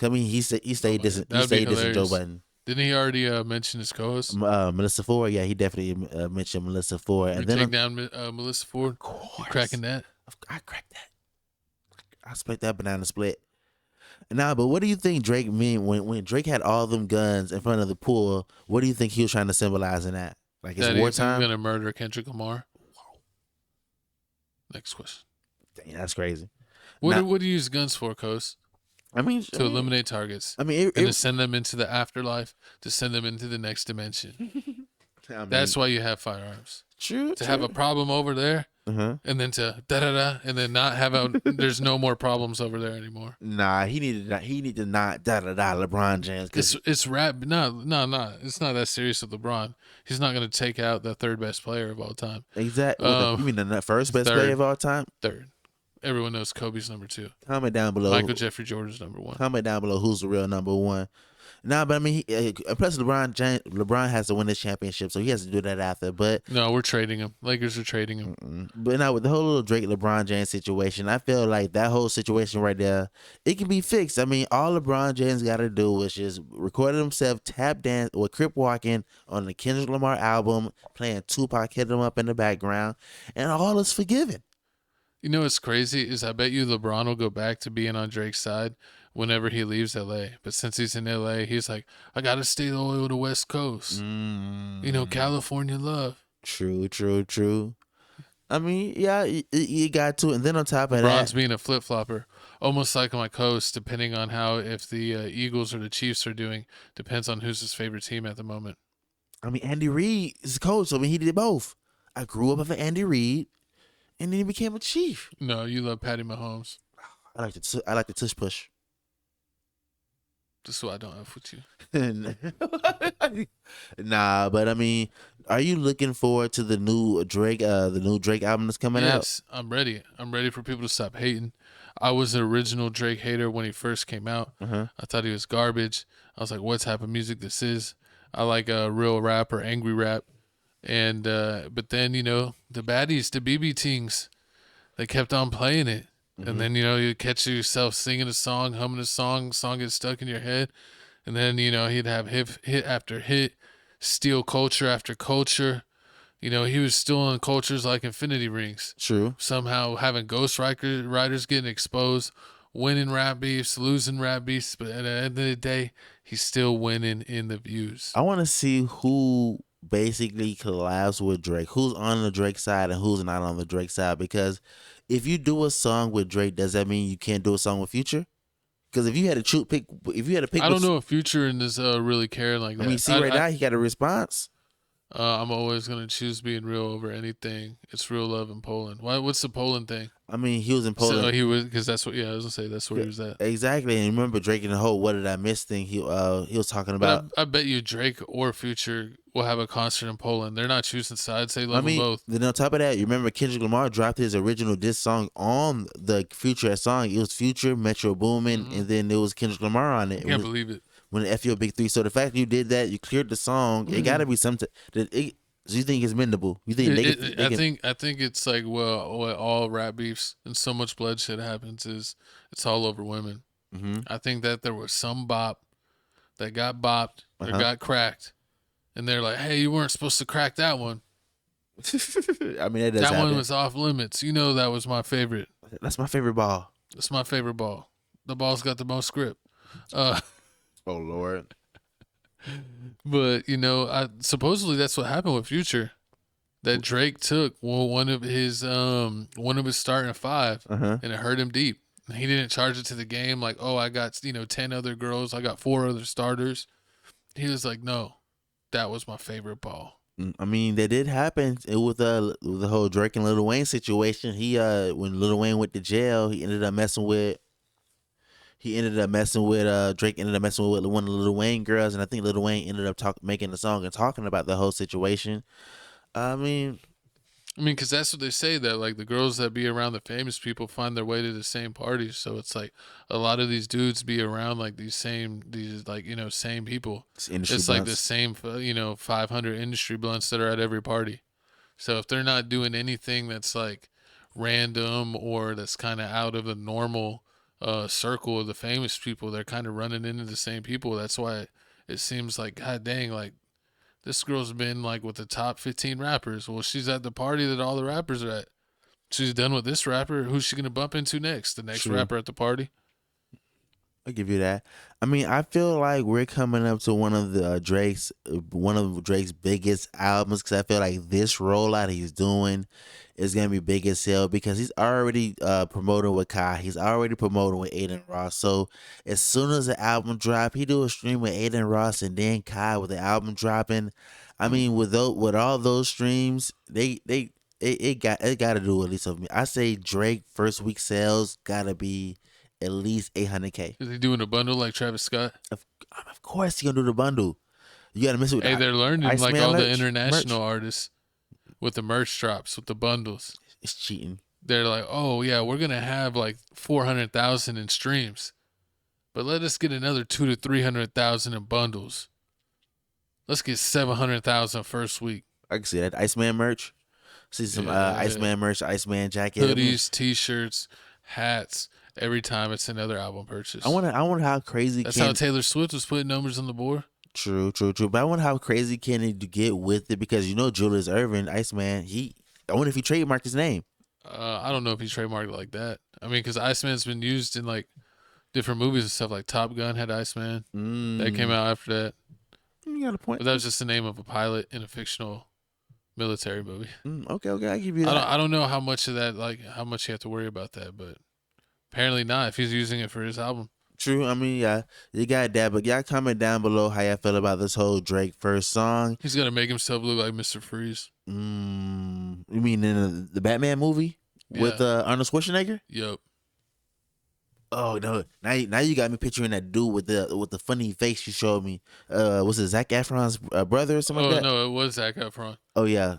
I mean, he stayed dissing Joe Budden. Didn't he already mention his co-host? Melissa Ford. Yeah, he definitely mentioned Melissa Ford. You And then take down Melissa Ford. You cracking that? I cracked that. I split that banana split. Nah, but what do you think Drake mean when Drake had all them guns in front of the pool? What do you think he was trying to symbolize in that? Like it's That he's wartime? gonna murder Kendrick Lamar. Next question. Dang, that's crazy. What Now- do you use guns for, Coase? To eliminate targets. I mean, and to send them into the afterlife, to send them into the next dimension. That's why you have firearms. True. To have a problem over there, and then to da-da-da, and then not have there's no more problems over there anymore. Nah, he needed to not da-da-da LeBron James. It's rap. No. It's not that serious with LeBron. He's not going to take out the third best player of all time. Exactly. You mean the first best player of all time? Third. Everyone knows Kobe's number 2. Comment down below. Michael Jeffrey Jordan's number 1. Comment down below who's the real number 1. Nah, but I mean, plus LeBron has to win this championship, so he has to do that after. But no, we're trading him. Lakers are trading him. But now with the whole little Drake LeBron James situation, I feel like that whole situation right there, it can be fixed. I mean, all LeBron James got to do is just record himself tap dance or crip walking on the Kendrick Lamar album, playing Tupac, hit him up in the background, and all is forgiven. You know what's crazy is I bet you LeBron will go back to being on Drake's side whenever he leaves LA. But since he's in LA, he's like, I gotta stay loyal to the West Coast. You know, California love. True. I mean, yeah, you got to. And then on top of LeBron's that, being a flip flopper, almost like my coast, depending on how if the Eagles or the Chiefs are doing, depends on who's his favorite team at the moment. I mean, Andy Reid is coach. So I mean, he did both. I grew up with Andy Reid, and then he became a Chief. No, you love Patty Mahomes. I like the tush push. This is why I don't have with you. Nah, but I mean, are you looking forward to the new Drake album that's coming out? Yes, I'm ready. I'm ready for people to stop hating. I was an original Drake hater when he first came out. I thought he was garbage. I was like, what type of music this is? I like real rap or angry rap. And but then, you know, the baddies, the BB Tings, they kept on playing it. And then, you know, you catch yourself singing a song, humming a song gets stuck in your head. And then, you know, he'd have hit after hit, steal culture after culture. You know, he was stealing cultures like infinity rings. True. Somehow having ghost writers getting exposed, winning rap beefs, losing rap beefs. But at the end of the day, he's still winning in the views. I want to see who basically collabs with Drake. Who's on the Drake side and who's not on the Drake side? Because if you do a song with Drake, does that mean you can't do a song with Future? Because if you had to pick, I don't know if Future and this really care like that. I mean, see, now he got a response. I'm always gonna choose being real over anything. It's real love in Poland. What's the Poland thing? I mean, he was in Poland. So he was, because that's what. Yeah, I was gonna say that's where he was at. Exactly. And remember Drake and the whole "What Did I Miss" thing. He was talking about. I bet you Drake or Future will have a concert in Poland. They're not choosing sides. They love them both. Then on top of that, you remember Kendrick Lamar dropped his original diss song on the Future song. It was Future, Metro Boomin, and then it was Kendrick Lamar on it. I can't believe it. When the FO Big 3. So the fact that you did that, you cleared the song. It got to be something that. So you think it's mendable? You think I think it's like, well, what all rap beefs and so much bloodshed happens is it's all over women. I think that there was some bop that got bopped or got cracked, and they're like, "Hey, you weren't supposed to crack that one." I mean, that one was off limits. You know, that was my favorite. That's my favorite ball. That's my favorite ball. The ball's got the most grip. Oh Lord. But you know, supposedly that's what happened with Future. That Drake took one of his starting 5, and it hurt him deep. He didn't charge it to the game like, oh, I got 10 other girls, I got 4 other starters. He was like, no, that was my favorite ball. I mean, that did happen with the whole Drake and Lil Wayne situation. He when Lil Wayne went to jail, he ended up messing with. Drake ended up messing with one of the Lil Wayne girls, and I think Lil Wayne ended up making a song and talking about the whole situation. I mean, because that's what they say, that like the girls that be around the famous people find their way to the same parties. So it's like a lot of these dudes be around like same people. It's like the same 500 industry blunts that are at every party. So if they're not doing anything that's like random or that's kind of out of the normal circle of the famous people, they're kind of running into the same people. That's why it seems like, god dang, like this girl's been like with the top 15 rappers. Well, she's at the party that all the rappers are at. She's done with this rapper. Who's she gonna bump into next? The next True. rapper at the party? I'll give you that. I mean, I feel like we're coming up to one of Drake's biggest albums, because I feel like this rollout he's doing is gonna be big as hell, because he's already promoting with Kai. He's already promoting with Aiden Ross. So as soon as the album drop, he do a stream with Aiden Ross and then Kai with the album dropping. I mean, with all those streams, it got to do at least something. I say Drake first week sales gotta be at least 800K. Is he doing a bundle like Travis Scott? Of course he gonna do the bundle. You gotta miss it with Hey, they're learning like Iceman all the merch. international artists with the merch drops, with the bundles. It's cheating. They're like, oh yeah, we're gonna have like 400,000 in streams, but let us get another 200,000 to 300,000 in bundles. Let's get 700,000 first week. I can see that. Iceman merch. See some Iceman merch, Iceman jacket, hoodies, t-shirts, hats. Every time it's another album purchase. I wonder how crazy. That's how Taylor Swift was putting numbers on the board. True. But I wonder how crazy can he get with it, because Julius Erving, Iceman. I wonder if he trademarked his name. I don't know if he trademarked it like that. I mean, because Iceman's been used in like different movies and stuff. Like Top Gun had Iceman. That came out after that. You got a point. But that was just the name of a pilot in a fictional military movie. Okay, I give you that. I don't know how much of that, like how much you have to worry about that, but apparently not if he's using it for his album. True. I mean, yeah, you got that, but y'all comment down below how y'all feel about this whole Drake first song. He's gonna make himself look like Mr. Freeze. You mean in the Batman movie with Arnold Schwarzenegger? Yep. Oh no! Now you got me picturing that dude with the funny face you showed me. Was it Zac Efron's brother or something like that? No, it was Zac Efron. Oh yeah.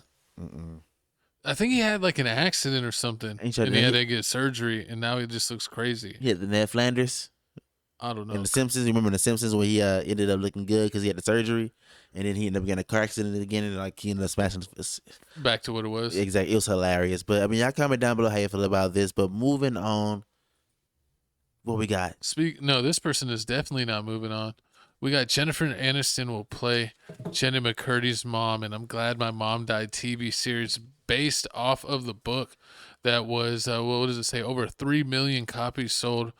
I think he had like an accident or something, and he had to get surgery, and now he just looks crazy. Yeah, the Ned Flanders. I don't know. In The Simpsons, you remember The Simpsons when he ended up looking good because he had the surgery, and then he ended up getting a car accident again, and like he ended up smashing. Back to what it was. Exactly, it was hilarious. But I mean, y'all comment down below how you feel about this. But moving on, what we got? No, this person is definitely not moving on. We got Jennifer Aniston will play Jenny McCurdy's mom, and I'm Glad My Mom Died TV series based off of the book that was, what does it say, over 3 million copies sold,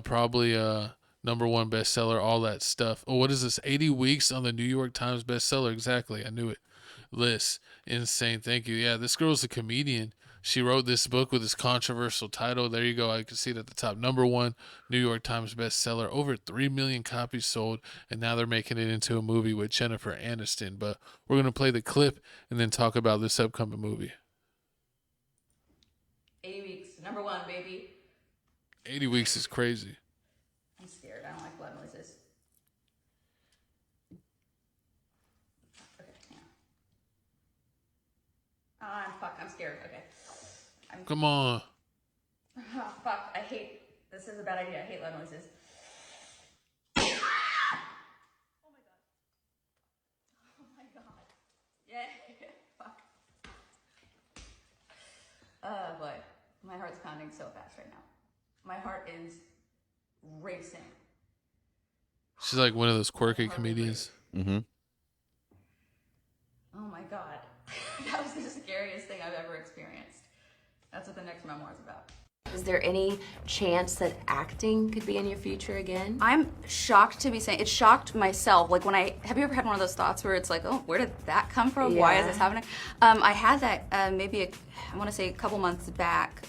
probably #1 bestseller, all that stuff. Oh, what is this, 80 weeks on the New York Times bestseller? Exactly, I knew it. List, insane, thank you. Yeah, this girl's a comedian. She wrote this book with this controversial title. There you go. I can see it at the top. #1 New York Times bestseller. Over 3 million copies sold. And now they're making it into a movie with Jennifer Aniston. But we're going to play the clip and then talk about this upcoming movie. 80 weeks. #1, baby. 80 weeks is crazy. I'm scared. I don't like blood noises. Okay, hang on. Fuck. I'm scared. Okay. Come on. Oh, fuck. This is a bad idea. I hate loud noises. Oh my god. Yeah. Fuck. Oh boy. My heart's pounding so fast right now. My heart is racing. She's like one of those quirky comedians. Mm-hmm. Oh my god. That was the scariest thing I've ever experienced. That's what the next memoir is about. Is there any chance that acting could be in your future again? I'm shocked to be saying, it shocked myself. Like have you ever had one of those thoughts where it's like, oh, where did that come from? Yeah. Why is this happening? I had that I want to say a couple months back,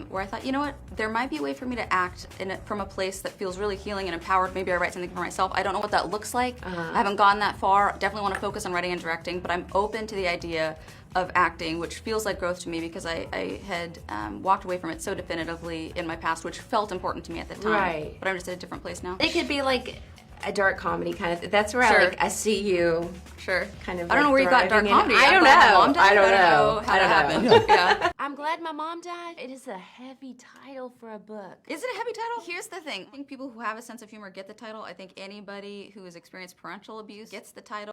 where I thought, you know what, there might be a way for me to act from a place that feels really healing and empowered. Maybe I write something for myself. I don't know what that looks like. I haven't gone that far. Definitely want to focus on writing and directing, but I'm open to the idea of acting, which feels like growth to me because I had walked away from it so definitively in my past, which felt important to me at the time. Right. But I'm just at a different place now. It could be like a dark comedy kind of. That's where Sure. I see you. Sure. Kind of. I don't know where you got dark comedy. I don't know. I don't know how that happened. Yeah. I'm Glad My Mom Died. It is a heavy title for a book. Is it a heavy title? Here's the thing. I think people who have a sense of humor get the title. I think anybody who has experienced parental abuse gets the title.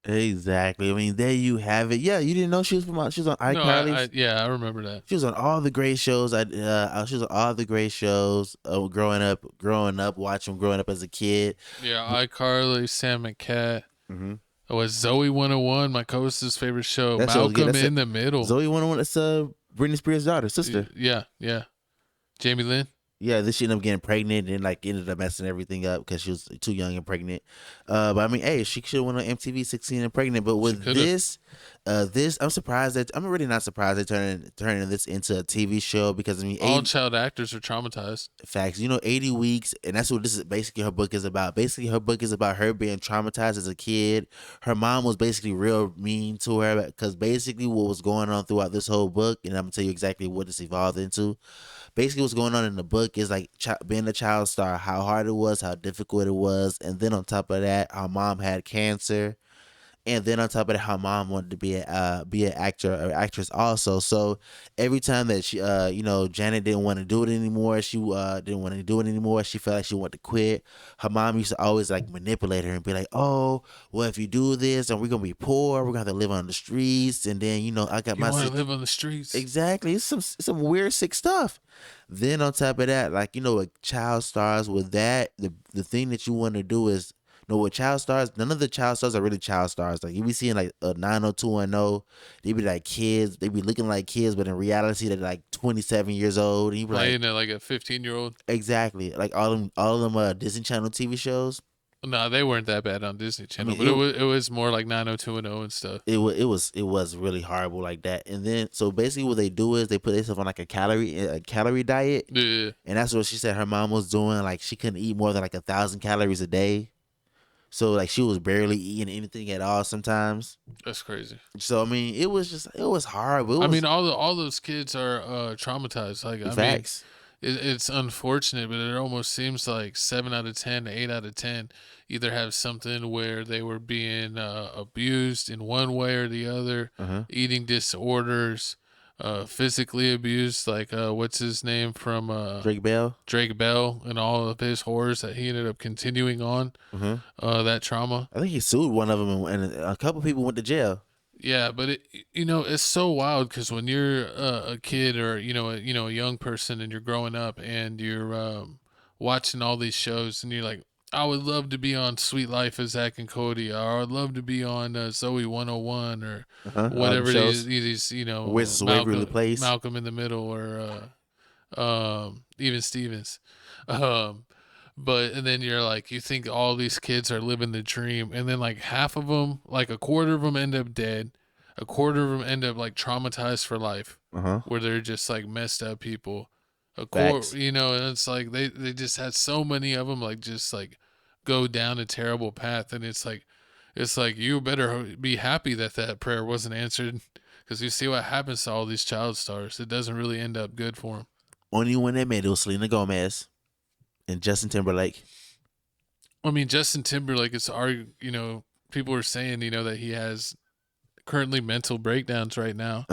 Exactly. I mean, there you have it. Yeah, you didn't know she was she was on No, iCarly. yeah, I remember that. She was on all the great shows. She was on all the great shows. Growing up, watching growing up as a kid. Yeah, iCarly, Sam and Cat. Mm-hmm. It was Zoe 101, my co-host's favorite show. That's Malcolm in the Middle. Zoe 101. That's Britney Spears' daughter, sister. Yeah. Jamie Lynn. Yeah, this she ended up getting pregnant and like ended up messing everything up because she was too young and pregnant. But I mean, hey, she should have went on MTV 16 and pregnant. But with this, I'm surprised that I'm really not surprised they turning this into a TV show because I mean, all child actors are traumatized. Facts, 80 weeks, and that's what this is basically her book is about. Basically, her book is about her being traumatized as a kid. Her mom was basically real mean to her because basically what was going on throughout this whole book, and I'm gonna tell you exactly what this evolved into. Basically, what's going on in the book is like being a child star, how hard it was, how difficult it was, and then on top of that, how mom had cancer, and then on top of that, how mom wanted to be an actor or actress also. So every time that she, Janet didn't want to do it anymore, she didn't want to do it anymore. She felt like she wanted to quit. Her mom used to always like manipulate her and be like, "Oh, well, if you do this, and we're gonna be poor, we're gonna have to live on the streets." And then I got want to live on the streets. Exactly, it's some weird sick stuff. Then on top of that, like with child stars, with that, the thing that you want to do is. No, with child stars, none of the child stars are really child stars. Like you be seeing like a 90210, they be like kids, they be looking like kids, but in reality they're like 27 years old. And you be playing like a 15-year-old. Exactly, like all them Disney Channel TV shows. No, they weren't that bad on Disney Channel, but it was more like 90210 and stuff. It was really horrible like that. And then so basically what they do is they put themselves on like a calorie diet. Yeah, and that's what she said her mom was doing. Like she couldn't eat more than like 1,000 calories a day. So like she was barely eating anything at all sometimes. That's crazy. So I mean, it was horrible. I mean, all those kids are traumatized. Like Facts. It's unfortunate, but it almost seems like 7 out of 10, 8 out of 10 either have something where they were being abused in one way or the other, eating disorders, physically abused, like what's his name from Drake Bell and all of his horrors that he ended up continuing on that trauma. I think he sued one of them and a couple people went to jail. Yeah, but it's so wild because when you're a kid or a young person and you're growing up and you're watching all these shows and you're like, I would love to be on Sweet Life of Zach and Cody, or I would love to be on Zoe 101 or whatever these Malcolm in the Middle or even Stevens. But and then you're like, you think all these kids are living the dream, and then like half of them, like a quarter of them end up dead, a quarter of them end up like traumatized for life, where they're just like messed up people. And it's like they just had so many of them like just like go down a terrible path, and it's like you better be happy that prayer wasn't answered, because you see what happens to all these child stars. It doesn't really end up good for them. Only one that made it was Selena Gomez and Justin Timberlake. I mean, Justin Timberlake is people are saying that he has currently mental breakdowns right now,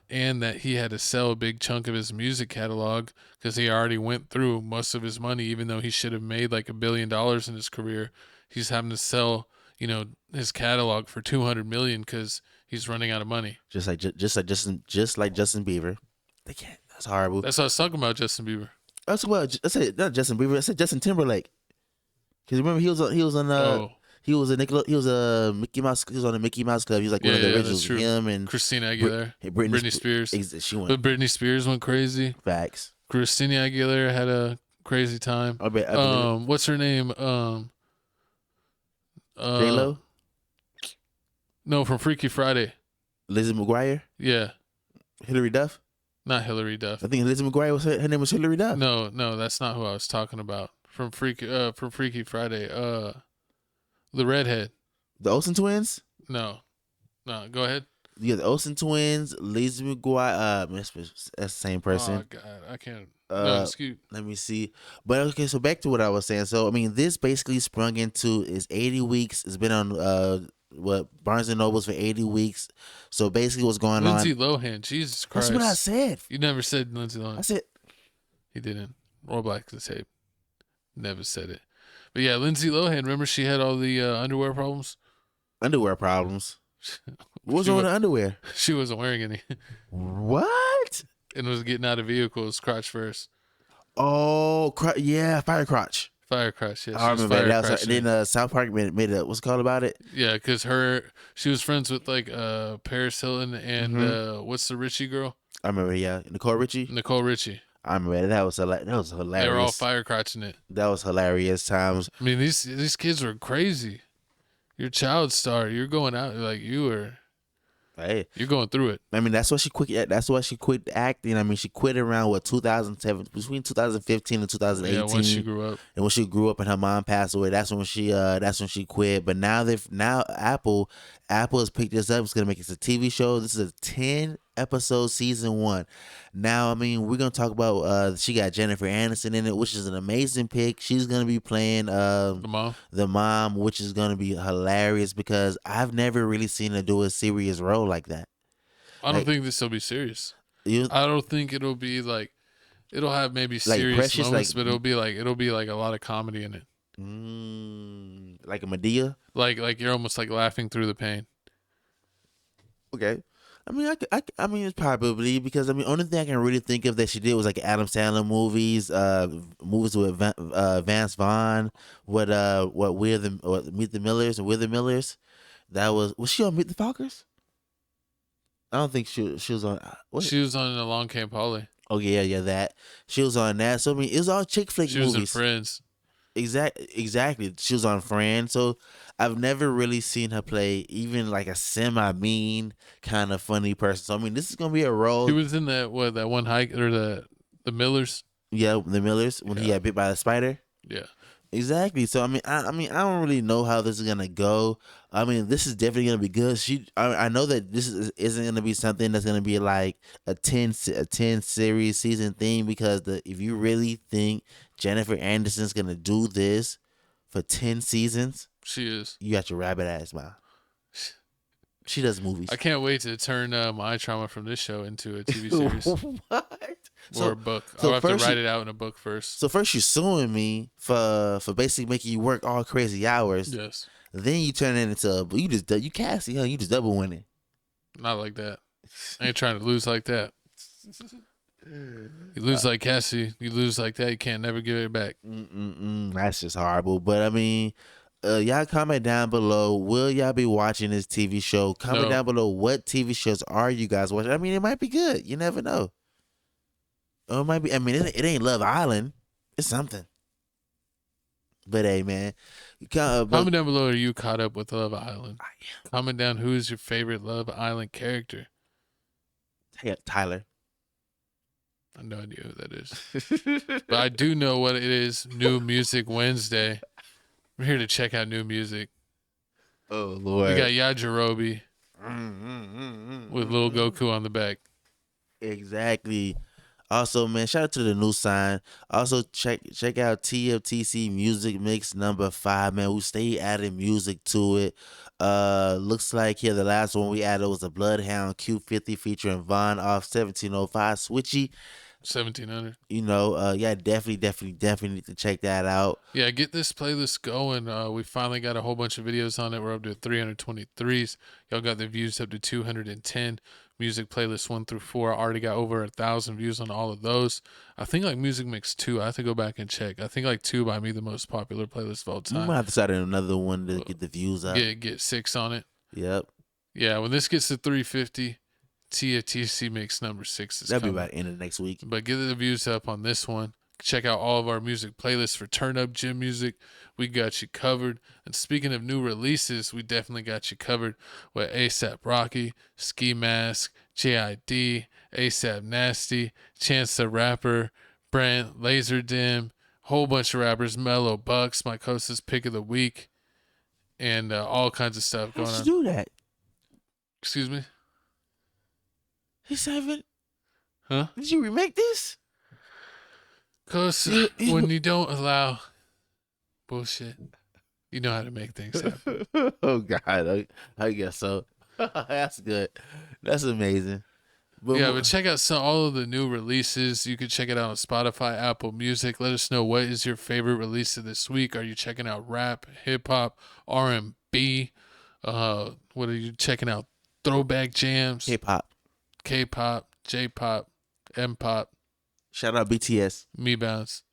and that he had to sell a big chunk of his music catalog because he already went through most of his money, even though he should have made like $1 billion in his career. He's having to sell his catalog for $200 million because he's running out of money. Just like Justin Bieber. They can't. That's horrible. That's what I was talking about, Justin Bieber. That's what I said. Not Justin Bieber. I said Justin Timberlake. Because remember he was a Mickey Mouse. He was on the Mickey Mouse Club. He was like one of the originals. Him and Christina Aguilera, Britney Spears. She went. But Britney Spears went crazy. Facts. Christina Aguilera had a crazy time. What's her name? J-Lo? No, from Freaky Friday. Lizzie McGuire. Yeah. Hillary Duff. Not Hillary Duff. I think Lizzie McGuire was her name was Hillary Duff. No, that's not who I was talking about. From Freaky Friday. The redhead. The Olsen twins? No, go ahead. Yeah, the Olsen twins, Lizzie McGuire. That's the same person. Oh God, I can't. No, excuse. Let me see. But okay, so back to what I was saying. So I mean, this basically sprung into is 80 weeks. It's been on Barnes and Nobles for 80 weeks. So basically, what's going Lindsay on? Lohan. Jesus Christ. That's what I said. You never said Lindsay Lohan. I said he didn't. Roll back the tape. Never said it. But yeah, Lindsay Lohan. Remember she had all the underwear problems. Underwear problems. What was wrong with the underwear? She wasn't wearing any. What? And was getting out of vehicles crotch first. Oh, yeah, fire crotch. Fire crotch, yeah. I remember that. Was, and then South Park made a, what's it called about it? Yeah, because she was friends with like Paris Hilton and what's the Richie girl? I remember, yeah. Nicole Richie? Nicole Richie. I remember that was hilarious. They were all fire crotching it. That was hilarious times. I mean, these kids were crazy. You're a child star. You're going out like you were. Hey, you're going through it. I mean, that's why she quit. That's why she quit acting. I mean, she quit around 2007, between 2015 and 2018. Yeah, once she grew up. And when she grew up and her mom passed away, that's when she quit. But now Apple has picked this up. It's gonna make it a TV show. This is a 10-episode season 1. Now, I mean, we're gonna talk about. She got Jennifer Aniston in it, which is an amazing pick. She's gonna be playing the mom, which is gonna be hilarious because I've never really seen her do a serious role like that. I don't think this will be serious. I don't think it'll be like it'll have maybe serious precious, moments, but it'll be like a lot of comedy in it. Like a Medea. Like you're almost like laughing through the pain. Okay. I mean, I mean, it's probably because only thing I can really think of that she did was like Adam Sandler movies, movies with Vance Vaughn, Meet the Millers and We're the Millers. That was she on Meet the Fockers? I don't think she was on. She was on Along Came Polly. Oh yeah, that she was on that. So I mean, it was all chick flick movies. She was in Friends. Exactly. She was on Friends. So I've never really seen her play even like a semi-mean kind of funny person. So I mean, this is gonna be a role. He was in that one hike or the Millers. Yeah, the Millers when he got bit by the spider. Yeah. Exactly. So I don't really know how this is gonna go. I mean, this is definitely gonna be good. I know that this isn't gonna be something that's gonna be like a 10 series season thing because if you really think Jennifer Aniston's gonna do this for 10 seasons, she is. You got your rabbit ass mouth. She does movies. I can't wait to turn my trauma from this show into a TV series. What? Or a book. I'll have to write it out in a book first. So first you're suing me for basically making you work all crazy hours. Yes. Then you turn it into you Cassie, huh? You just double winning. Not like that. I ain't trying to lose like that. You lose like Cassie. You lose like that. You can't never give it back. That's just horrible. But I mean, y'all comment down below. Will y'all be watching this TV show? Comment down below. What TV shows are you guys watching? I mean, it might be good. You never know. Or it might be. I mean, it ain't Love Island. It's something. But hey, man. Comment down below. Are you caught up with Love Island? Comment down. Who is your favorite Love Island character? Tyler. I have no idea who that is. But I do know what it is. New Music Wednesday. We're here to check out new music. Oh, Lord. We got Yajirobe with Lil Goku on the back. Exactly. Also, man, shout out to the new sign. Also, check out TFTC Music Mix number 5, man. We stay adding music to it. Looks like here the last one we added was a Bloodhound Q50 featuring Von off 1705 Switchy. 1700. You know, yeah, definitely need to check that out. Yeah, get this playlist going. We finally got a whole bunch of videos on it. We're up to 323s. Y'all got the views up to 210. Music playlist 1 through 4. I already got over 1,000 views on all of those. I think like Music Mix 2. I have to go back and check. I think like 2 might be the most popular playlist of all time. We might have to start another one to get the views up. Get 6 on it. Yep. Yeah, when this gets to 350, TFTC Mix number 6 is That'll coming. be about the end of next week. But get the views up on this one. Check out all of our music playlists for turn up gym music. We got you covered. And speaking of new releases, we definitely got you covered with ASAP Rocky, Ski Mask, JID, ASAP Nasty, Chance the Rapper, Brent, Laserdimb, whole bunch of rappers, Mellow Bucks, my Costa's Pick of the Week, and all kinds of stuff going on. How'd you do that? Excuse me? He's having. Huh? Did you remake this? Because when you don't allow bullshit, you know how to make things happen. Oh, God. I guess so. That's good. That's amazing. But check out all of the new releases. You can check it out on Spotify, Apple Music. Let us know what is your favorite release of this week. Are you checking out rap, hip-hop, R&B? What are you checking out? Throwback jams, K-pop, J-pop, M-pop. Shout out BTS. Me bounce.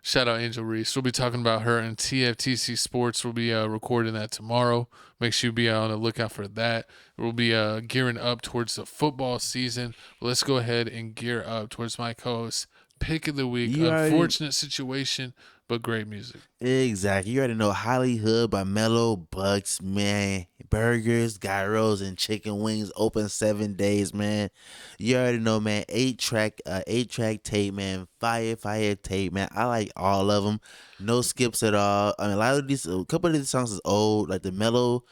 Shout out Angel Reese. We'll be talking about her in TFTC Sports. We'll be recording that tomorrow. Make sure you be on the lookout for that. We'll be gearing up towards the football season. Let's go ahead and gear up towards my co-host pick of the week. Unfortunate situation, but great music. Exactly. You already know Hollywood by MELLO BUCKZZ, man. Burgers, gyros, and chicken wings open 7 days, man. You already know, man. 8-track tape, man. Fire tape, man. I like all of them. No skips at all. I mean, a couple of these songs is old. Like the MELLO,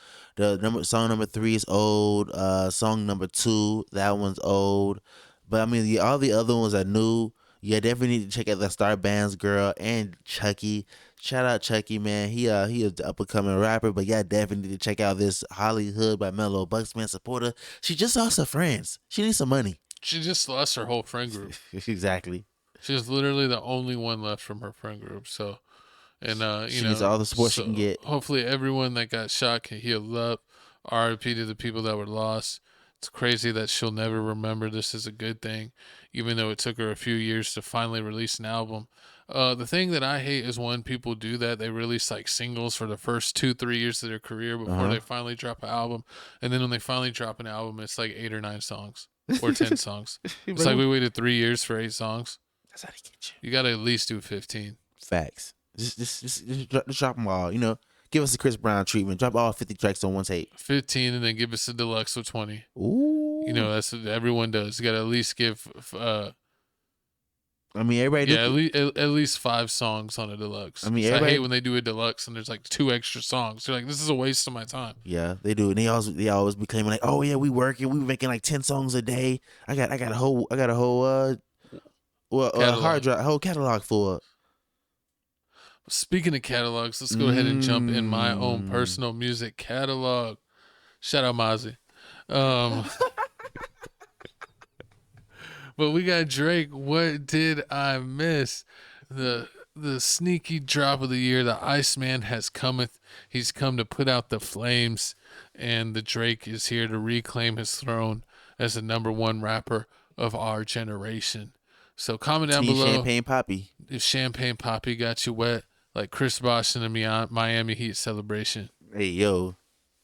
song number 3 is old. Song number 2, that one's old. But I mean, all the other ones are new. Yeah, definitely need to check out the Star Bands Girl and Chucky. Shout out Chucky, man. He is the up and coming rapper, but yeah, definitely need to check out this Hollywood by MELLO BUCKZZ, man. Support her. She just lost her friends. She needs some money. She just lost her whole friend group. Exactly. She's literally the only one left from her friend group. So, and she needs all the support she can get. Hopefully, everyone that got shot can heal up. RIP to the people that were lost. It's crazy that she'll never remember this as a good thing, even though it took her a few years to finally release an album. The thing that I hate is when people do that. They release like singles for the first 2-3 years of their career before they finally drop an album. And then when they finally drop an album, it's like 8 or 9 songs or 10 songs. It's like we waited 3 years for 8 songs. That's how they get you. You got to at least do 15. Facts. Just drop them all, you know. Give us a Chris Brown treatment. Drop all 50 tracks on one tape. 15 and then give us a deluxe of 20. Ooh. You know, that's what everyone does. You got to at least give... I mean, everybody. Yeah, at least 5 songs on a deluxe. I mean, I hate when they do a deluxe and there's like 2 extra songs. They're like, this is a waste of my time. Yeah, they do, and they always be claiming like, oh yeah, we making like 10 songs a day. I got a whole hard drive, whole catalog full up. Speaking of catalogs, let's go ahead and jump in my own personal music catalog. Shout out Mozzie. But we got Drake. What did I miss? The sneaky drop of the year. The Iceman has cometh. He's come to put out the flames, and the Drake is here to reclaim his throne as the #1 rapper of our generation. So comment down below. Champagne Poppy. If Champagne Poppy got you wet, like Chris Bosh in the Miami Heat celebration. Hey yo,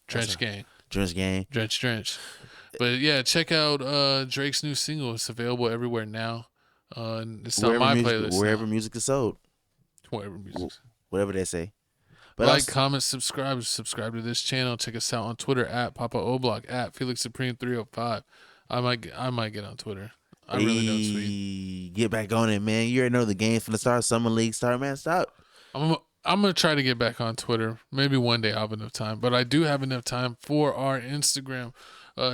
Drench Gang. Drench. But yeah, check out Drake's new single. It's available everywhere now. It's on wherever my music, playlist. Wherever music is sold. Whatever they say. But like, comment, subscribe to this channel. Check us out on Twitter at Papa O'Block, at Felix Supreme 305. I might get on Twitter. I really know, sweet. Get back on it, man. You already know the game's finna start. Summer League start, man. Stop. I'm going to try to get back on Twitter. Maybe one day I'll have enough time. But I do have enough time for our Instagram,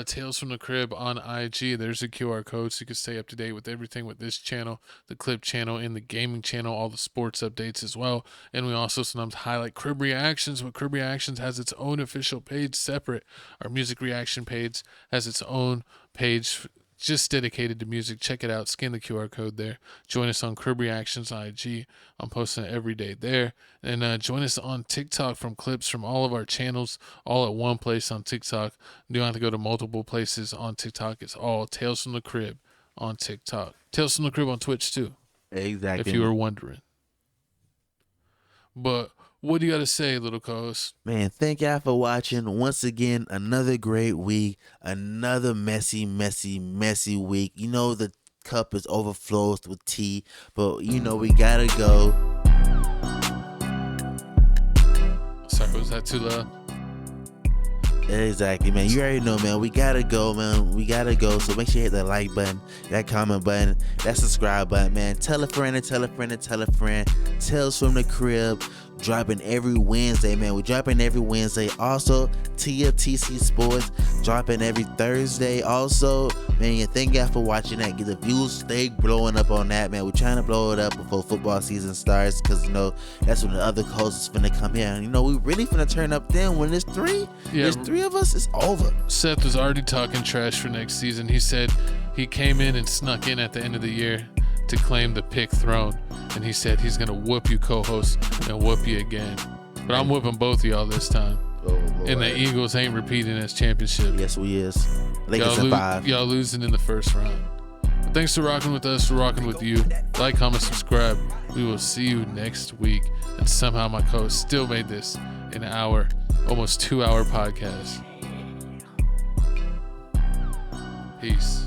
Tales from the Crib on IG. There's a QR code so you can stay up to date with everything with this channel, the clip channel, and the gaming channel, all the sports updates as well. And we also sometimes highlight Crib Reactions, but Crib Reactions has its own official page separate. Our music reaction page has its own page just dedicated to music. Check it out. Scan the QR code there. Join us on Crib Reactions on IG. I'm posting it every day there. And join us on TikTok from clips from all of our channels, all at one place on TikTok. You don't have to go to multiple places on TikTok. It's all Tales from the Crib on TikTok. Tales from the Crib on Twitch too. Exactly. If you were wondering. But what do you got to say, little co-host? Man, thank y'all for watching. Once again, another great week. Another messy week. You know the cup is overflows with tea, but you know we gotta go. Sorry, was that too loud? Exactly, man. You already know, man. We gotta go, man. We gotta go. So make sure you hit that like button, that comment button, that subscribe button, man. Tell a friend and tell a friend and tell a friend. Tales from the Crib. Dropping every Wednesday, man. We're dropping every Wednesday. Also, TFTC Sports dropping every Thursday. Also, man, thank y'all for watching that. Get the views stay blowing up on that, man. We're trying to blow it up before football season starts, because, you know, that's when the other hosts is finna come here. And, you know, we really finna turn up then when there's 3. Yeah, there's 3 of us, it's over. Seth was already talking trash for next season. He said he came in and snuck in at the end of the year to claim the pick throne, and he said he's gonna whoop you, co-host, and whoop you again. But But I'm whipping both of y'all this time. And the Eagles ain't repeating as championship. Yes, we is. Lakers in 5. Y'all losing in the first round. But thanks for rocking with us, for rocking with you. Like, comment, subscribe. We will see you next week. And somehow my co-host still made this an hour, almost 2-hour podcast. Peace.